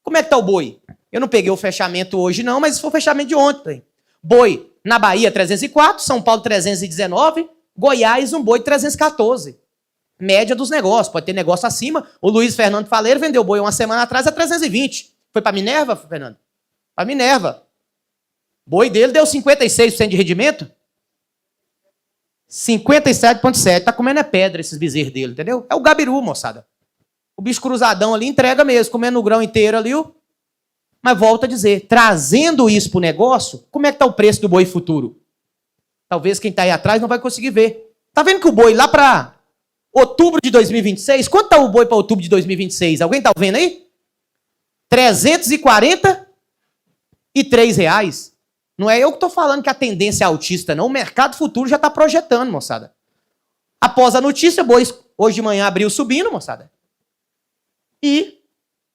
Como é que tá o boi? Eu não peguei o fechamento hoje não, mas foi o fechamento de ontem. Boi na Bahia 304, São Paulo 319, Goiás um boi de 314. Média dos negócios, pode ter negócio acima. O Luiz Fernando Faleiro vendeu boi uma semana atrás a 320. Foi para Minerva, Fernando? Para Minerva. Boi dele deu 56% de rendimento. 57,7. Tá comendo pedra esses bezerros dele, entendeu? É o gabiru, moçada. O bicho cruzadão ali entrega mesmo, comendo o grão inteiro ali. Mas volto a dizer, trazendo isso para o negócio, como é que está o preço do boi futuro? Talvez quem está aí atrás não vai conseguir ver. Tá vendo que o boi lá para outubro de 2026, quanto está o boi para outubro de 2026? Alguém está vendo aí? R$343. Não é eu que estou falando que a tendência é altista, não. O mercado futuro já está projetando, moçada. Após a notícia, boi hoje de manhã abriu subindo, moçada.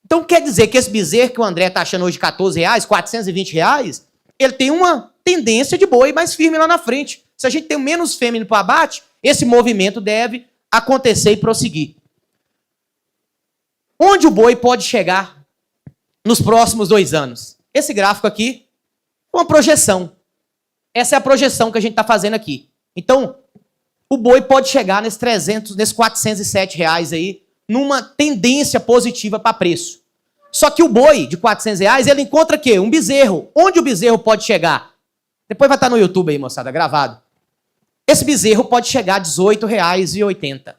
Então quer dizer que esse bezerro que o André está achando hoje de R$14, R$420, ele tem uma tendência de boi mais firme lá na frente. Se a gente tem menos fêmea para o abate, esse movimento deve acontecer e prosseguir. Onde o boi pode chegar nos próximos 2 anos? Esse gráfico aqui é uma projeção. Essa é a projeção que a gente está fazendo aqui. Então, o boi pode chegar nesses R$407 aí, numa tendência positiva para preço. Só que o boi de R$400, ele encontra o quê? Um bezerro. Onde o bezerro pode chegar? Depois vai estar no YouTube aí, moçada, gravado. Esse bezerro pode chegar a R$18,80.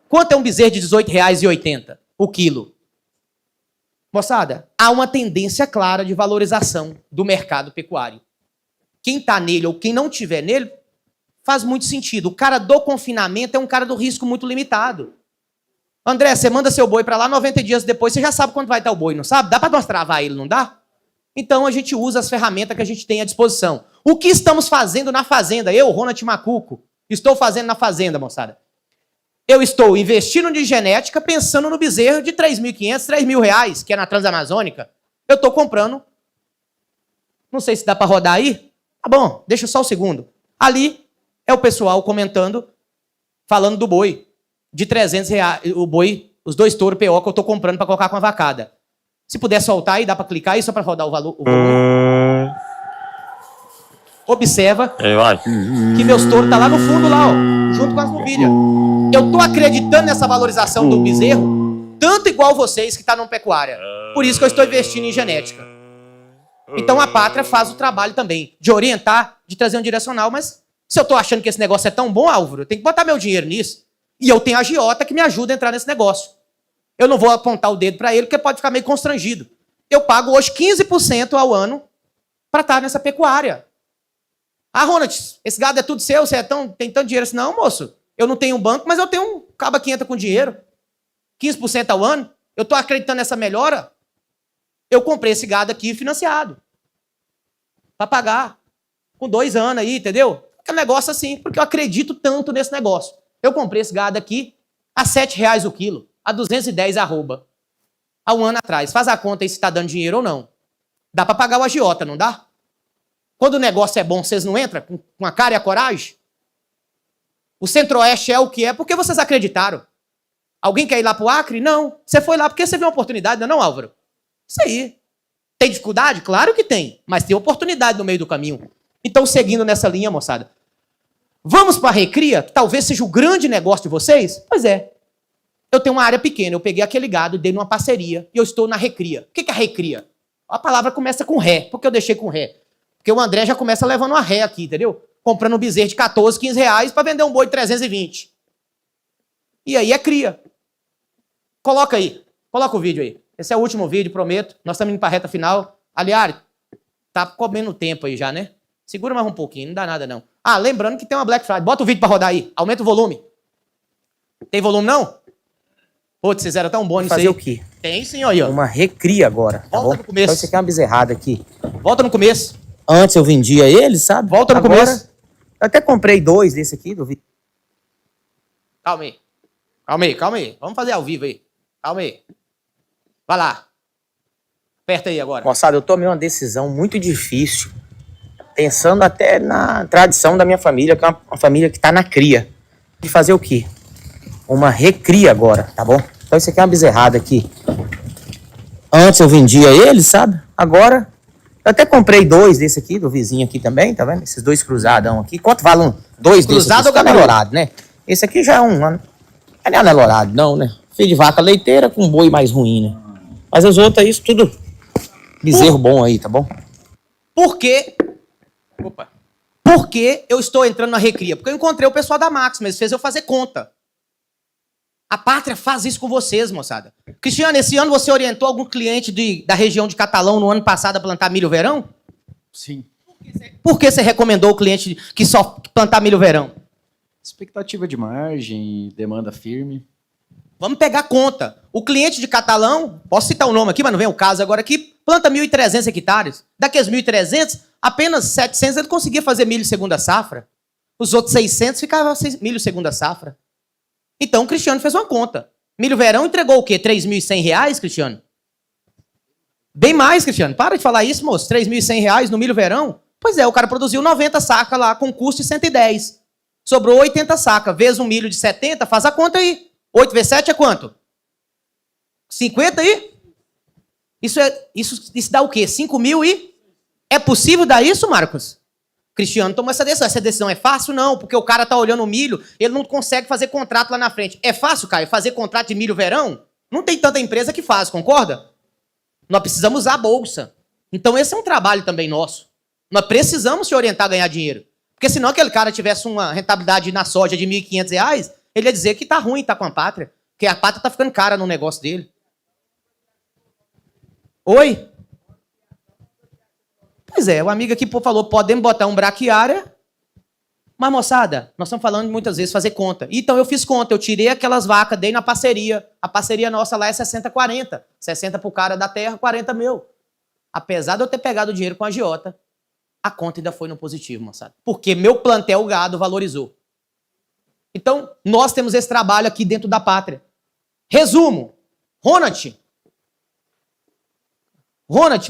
Quanto é um bezerro de R$18,80 o quilo? Moçada, há uma tendência clara de valorização do mercado pecuário. Quem está nele ou quem não estiver nele, faz muito sentido. O cara do confinamento é um cara do risco muito limitado. André, você manda seu boi para lá, 90 dias depois você já sabe quanto vai estar o boi, não sabe? Dá para nós travar ele, não dá? Então a gente usa as ferramentas que a gente tem à disposição. O que estamos fazendo na fazenda? Eu, Ronald Macuco, estou fazendo na fazenda, moçada. Eu estou investindo de genética pensando no bezerro de 3.500, 3.000 reais, que é na Transamazônica. Eu estou comprando. Não sei se dá para rodar aí. Tá bom, deixa só um segundo. Ali é o pessoal comentando, falando do boi. De 300 reais, o boi, os 2 touros PO que eu estou comprando para colocar com a vacada. Se puder soltar aí, dá para clicar aí só para rodar o valor. O volume. Observa que meus touros tá lá no fundo, lá, ó, junto com as novilhas. Eu tô acreditando nessa valorização do bezerro, tanto igual vocês que tá numa pecuária. Por isso que eu estou investindo em genética. Então a Pátria faz o trabalho também de orientar, de trazer um direcional, mas se eu tô achando que esse negócio é tão bom, Álvaro, eu tenho que botar meu dinheiro nisso. E eu tenho a agiota que me ajuda a entrar nesse negócio. Eu não vou apontar o dedo para ele, porque pode ficar meio constrangido. Eu pago hoje 15% ao ano para estar nessa pecuária. Ah, Ronald, esse gado é tudo seu, você tem tanto dinheiro assim? Não, moço. Eu não tenho um banco, mas eu tenho um caba que entra com dinheiro. 15% ao ano. Eu estou acreditando nessa melhora. Eu comprei esse gado aqui financiado. Para pagar. Com 2 anos aí, entendeu? É um negócio assim, porque eu acredito tanto nesse negócio. Eu comprei esse gado aqui a R$7 o quilo. A 210 arroba. Há um ano atrás. Faz a conta aí se está dando dinheiro ou não. Dá para pagar o agiota, não dá? Quando o negócio é bom, vocês não entram com a cara e a coragem? O Centro-Oeste é o que é porque vocês acreditaram. Alguém quer ir lá pro Acre? Não. Você foi lá porque você viu uma oportunidade, não, Álvaro? Isso aí. Tem dificuldade? Claro que tem. Mas tem oportunidade no meio do caminho. Então, seguindo nessa linha, moçada. Vamos para a recria, que talvez seja o grande negócio de vocês? Pois é. Eu tenho uma área pequena. Eu peguei aquele gado, dei numa parceria e eu estou na recria. O que é recria? A palavra começa com ré. Por que eu deixei com ré? Porque o André já começa levando uma ré aqui, entendeu? Comprando um bezerro de 14, 15 reais para vender um boi de 320. E aí é cria. Coloca aí. Coloca o vídeo aí. Esse é o último vídeo, prometo. Nós estamos indo para a reta final. Aliás, tá comendo tempo aí já, né? Segura mais um pouquinho, não dá nada não. Ah, lembrando que tem uma Black Friday. Bota o vídeo para rodar aí. Aumenta o volume. Tem volume não? Putz, vocês eram tão bons nisso aí. Fazer o quê? Tem sim, aí, ó. Uma recria agora, tá Volta bom? no começo. Então você quer uma bezerrada aqui. Volta no começo. Antes eu vendia ele, sabe? Volta no Agora, começo. eu até comprei 2 desse aqui, do vídeo. Calma aí. Calma aí, calma aí. Vamos fazer ao vivo aí. Calma aí. Vai lá. Aperta aí agora. Moçada, eu tomei uma decisão muito difícil, pensando até na tradição da minha família, que é uma família que tá na cria. De fazer o quê? Uma recria agora, tá bom? Então você quer uma bezerrada aqui. Antes eu vendia ele, sabe? Agora, eu até comprei 2 desse aqui, do vizinho aqui também, tá vendo? Esses 2 cruzadão aqui. Quanto valem 2 desses? Cruzado ou gabiru? Anelorado, né? Esse aqui já é um... Não é anelorado, não, né? Filho de vaca leiteira com boi mais ruim, né? Mas as outras, isso tudo bezerro bom aí, tá bom? Por que... Opa. Por que eu estou entrando na recria? Porque eu encontrei o pessoal da Máxima, eles fez eu fazer conta. A Pátria faz isso com vocês, moçada. Cristiano, esse ano você orientou algum cliente da região de Catalão no ano passado a plantar milho verão? Sim. Por que você recomendou o cliente que só plantar milho verão? Expectativa de margem, demanda firme. Vamos pegar conta. O cliente de Catalão, posso citar o nome aqui, mas não vem o caso agora aqui, planta 1.300 hectares. Daqueles 1.300, apenas 700 ele conseguia fazer milho segunda safra. Os outros 600 ficavam milho segunda safra. Então o Cristiano fez uma conta. Milho verão entregou o quê? R$3.100, Cristiano? Bem mais, Cristiano. Para de falar isso, moço. R$3.100 no milho verão? Pois é, o cara produziu 90 sacas lá com custo de 110. Sobrou 80 sacas. Vezes um milho de 70, faz a conta aí. 8 vezes 7 é quanto? 50 aí? Isso dá o quê? 5 mil e... É possível dar isso, Marcos? Cristiano tomou essa decisão. Essa decisão é fácil? Não, porque o cara tá olhando o milho, ele não consegue fazer contrato lá na frente. É fácil, Caio, fazer contrato de milho verão? Não tem tanta empresa que faz, concorda? Nós precisamos usar a bolsa. Então esse é um trabalho também nosso. Nós precisamos se orientar a ganhar dinheiro. Porque senão aquele cara tivesse uma rentabilidade na soja de R$1.500, ele ia dizer que tá ruim, tá com a Pátria. Porque a Pátria tá ficando cara no negócio dele. Oi? Pois é, o amigo aqui falou, podemos botar um braquiária, mas, moçada, nós estamos falando muitas vezes fazer conta. Então eu fiz conta, eu tirei aquelas vacas, dei na parceria. A parceria nossa lá é 60-40. 60 pro cara da terra, 40 meu. Apesar de eu ter pegado o dinheiro com a agiota, a conta ainda foi no positivo, moçada. Porque meu plantel gado valorizou. Então, nós temos esse trabalho aqui dentro da pátria. Resumo. Ronald,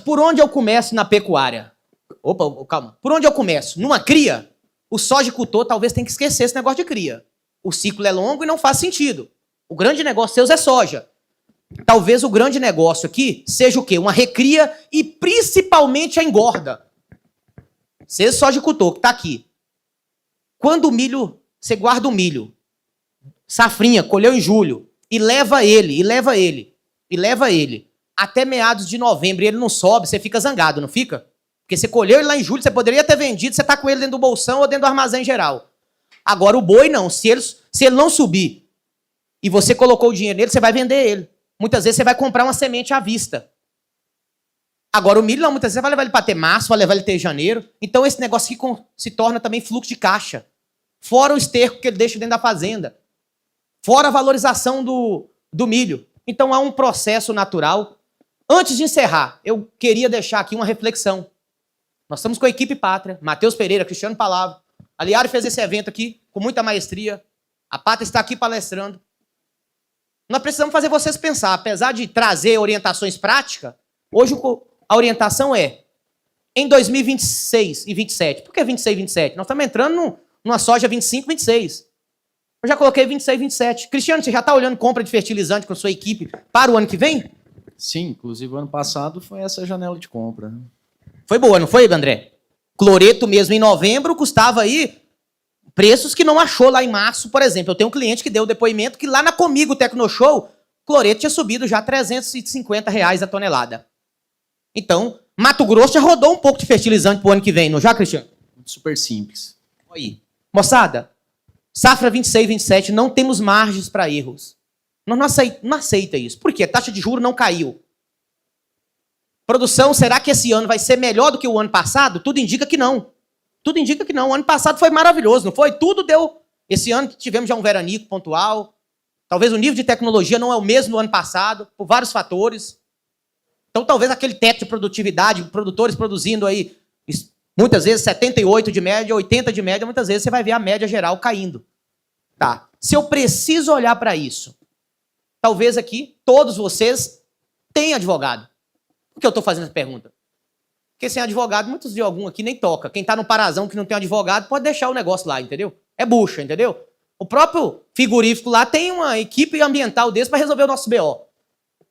por onde eu começo na pecuária? Opa, calma. Por onde eu começo? Numa cria? O sojicultor talvez tenha que esquecer esse negócio de cria. O ciclo é longo e não faz sentido. O grande negócio seu é soja. Talvez o grande negócio aqui seja o quê? Uma recria e principalmente a engorda. Você, sojicultor, que está aqui. Quando o milho, você guarda o milho, safrinha, colheu em julho, e leva ele até meados de novembro e ele não sobe, você fica zangado, não fica? Porque você colheu ele lá em julho, você poderia ter vendido, você está com ele dentro do bolsão ou dentro do armazém geral. Agora o boi não, se ele não subir e você colocou o dinheiro nele, você vai vender ele. Muitas vezes você vai comprar uma semente à vista. Agora o milho não, muitas vezes você vai levar ele para ter março, vai levar ele ter janeiro. Então esse negócio aqui se torna também fluxo de caixa. Fora o esterco que ele deixa dentro da fazenda. Fora a valorização do milho. Então há um processo natural. Antes de encerrar, eu queria deixar aqui uma reflexão. Nós estamos com a equipe Pátria, Matheus Pereira, Cristiano Palavra. A Liari fez esse evento aqui com muita maestria. A Pátria está aqui palestrando. Nós precisamos fazer vocês pensar. Apesar de trazer orientações práticas, hoje a orientação é em 2026 e 2027. Por que 26 e 27? Nós estamos entrando numa soja 25 e 26. Eu já coloquei 26 e 27. Cristiano, você já está olhando compra de fertilizante com a sua equipe para o ano que vem? Sim, inclusive o ano passado foi essa janela de compra. Foi boa, não foi, André? Cloreto mesmo em novembro custava aí preços que não achou lá em março, por exemplo. Eu tenho um cliente que deu depoimento que lá na Comigo Tecnoshow, cloreto tinha subido já R$350 a tonelada. Então, Mato Grosso já rodou um pouco de fertilizante pro ano que vem, não já, Cristiano? Super simples. Aí. Moçada, safra 26, 27, não temos margens para erros. Não aceita isso. Por quê? A taxa de juros não caiu. Produção, será que esse ano vai ser melhor do que o ano passado? Tudo indica que não. Tudo indica que não. O ano passado foi maravilhoso, não foi? Tudo deu. Esse ano tivemos já um veranico pontual. Talvez o nível de tecnologia não é o mesmo do ano passado, por vários fatores. Então, talvez aquele teto de produtividade, produtores produzindo aí, muitas vezes 78 de média, 80 de média, muitas vezes você vai ver a média geral caindo. Tá. Se eu preciso olhar para isso, talvez aqui todos vocês tenham advogado. Por que eu estou fazendo essa pergunta? Porque sem advogado, muitos de algum aqui nem toca. Quem está no Parazão que não tem advogado pode deixar o negócio lá, entendeu? É bucha, entendeu? O próprio frigorífico lá tem uma equipe ambiental desse para resolver o nosso BO.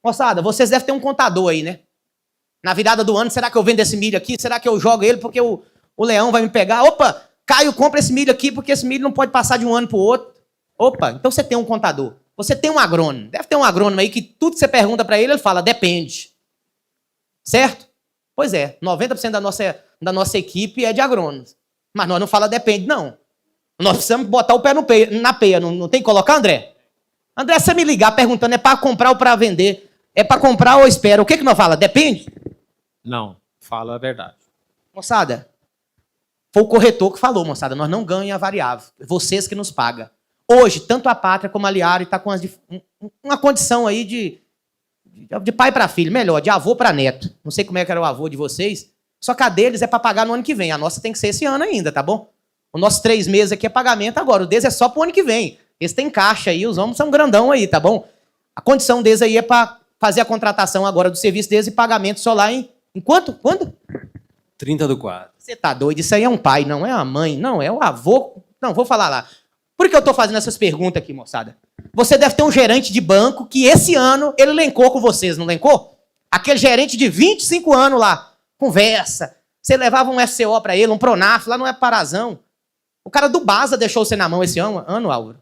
Moçada, vocês devem ter um contador aí, né? Na virada do ano, será que eu vendo esse milho aqui? Será que eu jogo ele porque o leão vai me pegar? Opa, Caio, compra esse milho aqui porque esse milho não pode passar de um ano para o outro. Opa, então você tem um contador. Você tem um agrônomo. Deve ter um agrônomo aí que tudo que você pergunta para ele fala, depende. Certo? Pois é, 90% da nossa equipe é de agrônomos. Mas nós não fala depende, não. Nós precisamos botar o pé na peia. Não tem que colocar, André? André, você me ligar perguntando, é para comprar ou para vender? É para comprar ou espera? O que nós fala? Depende? Não, fala a verdade. Moçada, foi o corretor que falou, moçada, nós não ganhamos a variável. Vocês que nos pagam. Hoje, tanto a Pátria como a Liari está com uma condição aí de pai para filho, melhor, de avô para neto. Não sei como é que era o avô de vocês, só que a deles é para pagar no ano que vem. A nossa tem que ser esse ano ainda, tá bom? O nosso 3 meses aqui é pagamento agora, o deles é só pro ano que vem. Eles têm caixa aí, os homens são grandão aí, tá bom? A condição deles aí é para fazer a contratação agora do serviço deles e pagamento só lá em quanto? Quando? 30/4. Você tá doido? Isso aí é um pai, não é uma mãe, não, é o avô. Não, vou falar lá. Por que eu tô fazendo essas perguntas aqui, moçada? Você deve ter um gerente de banco que esse ano ele elencou com vocês, não elencou? Aquele gerente de 25 anos lá, conversa. Você levava um FCO para ele, um Pronaf, lá não é Parazão. O cara do Baza deixou você na mão esse ano, Álvaro.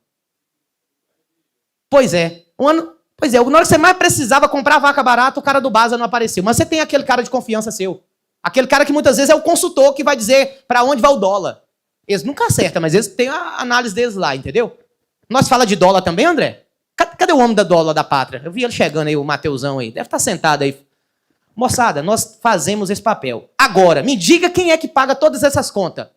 Pois é. Na hora que você mais precisava comprar vaca barata, o cara do Baza não apareceu. Mas você tem aquele cara de confiança seu. Aquele cara que muitas vezes é o consultor que vai dizer para onde vai o dólar. Eles nunca acertam, mas eles têm a análise deles lá, entendeu? Nós fala de dólar também, André? Cadê o homem da dólar da Pátria? Eu vi ele chegando aí, o Mateusão aí. Deve estar sentado aí. Moçada, nós fazemos esse papel. Agora, me diga quem é que paga todas essas contas.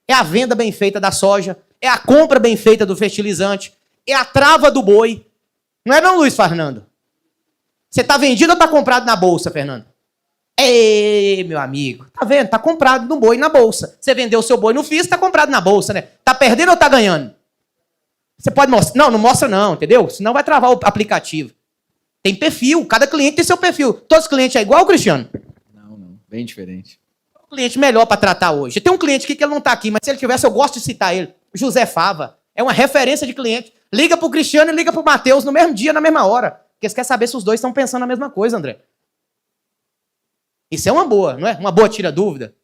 É a venda bem feita da soja, é a compra bem feita do fertilizante, é a trava do boi. Não é não, Luiz Fernando? Você está vendido ou está comprado na bolsa, Fernando? Ei, meu amigo, tá vendo? Tá comprado no boi na bolsa. Você vendeu o seu boi no FIS, tá comprado na bolsa, né? Tá perdendo ou tá ganhando? Você pode mostrar. Não, não mostra não, entendeu? Senão vai travar o aplicativo. Tem perfil, cada cliente tem seu perfil. Todos os clientes é igual, Cristiano? Não. Bem diferente. Um cliente melhor para tratar hoje. Tem um cliente aqui que ele não está aqui, mas se ele tivesse, eu gosto de citar ele. José Fava. É uma referência de cliente. Liga pro Cristiano e liga pro Matheus no mesmo dia, na mesma hora. Porque você quer saber se os dois estão pensando a mesma coisa, André. Isso é uma boa, não é? Uma boa tira dúvida.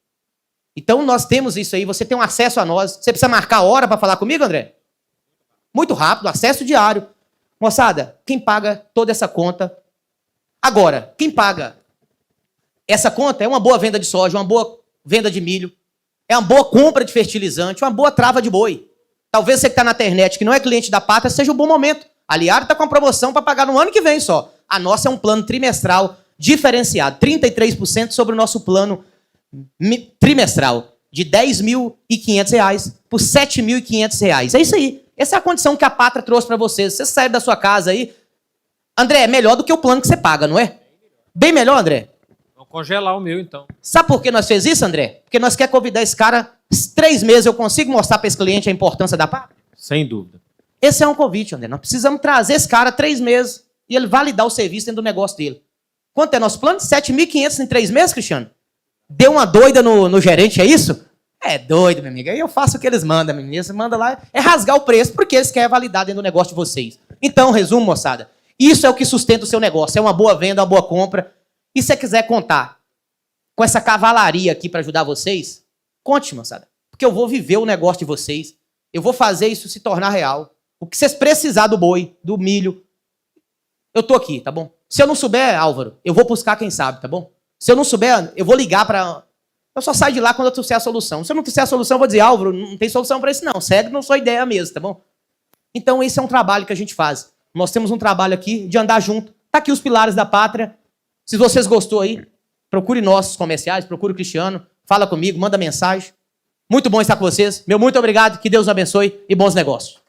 Então nós temos isso aí, você tem um acesso a nós. Você precisa marcar a hora para falar comigo, André? Muito rápido, acesso diário. Moçada, quem paga toda essa conta? Agora, quem paga essa conta é uma boa venda de soja, uma boa venda de milho, é uma boa compra de fertilizante, uma boa trava de boi. Talvez você que está na internet, que não é cliente da Pátria, seja um bom momento. A Liara está com uma promoção para pagar no ano que vem só. A nossa é um plano trimestral diferenciado, 33% sobre o nosso plano trimestral, de R$ 10.500 por R$ 7.500. É isso aí. Essa é a condição que a Pátria trouxe para vocês. Você sai da sua casa aí. André, é melhor do que o plano que você paga, não é? Bem melhor, André? Vamos congelar o meu, então. Sabe por que nós fez isso, André? Porque nós queremos convidar esse cara 3 meses. Eu consigo mostrar para esse cliente a importância da Pátria? Sem dúvida. Esse é um convite, André. Nós precisamos trazer esse cara 3 meses e ele validar o serviço dentro do negócio dele. Quanto é nosso plano? 7.500 em 3 meses, Cristiano? Deu uma doida no gerente, é isso? É doido, minha amiga. Aí eu faço o que eles mandam, minha amiga. Você manda lá, é rasgar o preço, porque eles querem validar dentro do negócio de vocês. Então, resumo, moçada. Isso é o que sustenta o seu negócio. É uma boa venda, uma boa compra. E se você quiser contar com essa cavalaria aqui para ajudar vocês, conte, moçada. Porque eu vou viver o negócio de vocês. Eu vou fazer isso se tornar real. O que vocês precisar do boi, do milho, eu tô aqui, tá bom? Se eu não souber, Álvaro, eu vou buscar quem sabe, tá bom? Se eu não souber, eu vou ligar para... Eu só saio de lá quando eu trouxer a solução. Se eu não trouxer a solução, eu vou dizer, Álvaro, não tem solução para isso não. Segue não sua ideia mesmo, tá bom? Então esse é um trabalho que a gente faz. Nós temos um trabalho aqui de andar junto. Tá aqui os pilares da Pátria. Se vocês gostou aí, procure nossos comerciais, procure o Cristiano, fala comigo, manda mensagem. Muito bom estar com vocês. Meu muito obrigado, que Deus abençoe e bons negócios.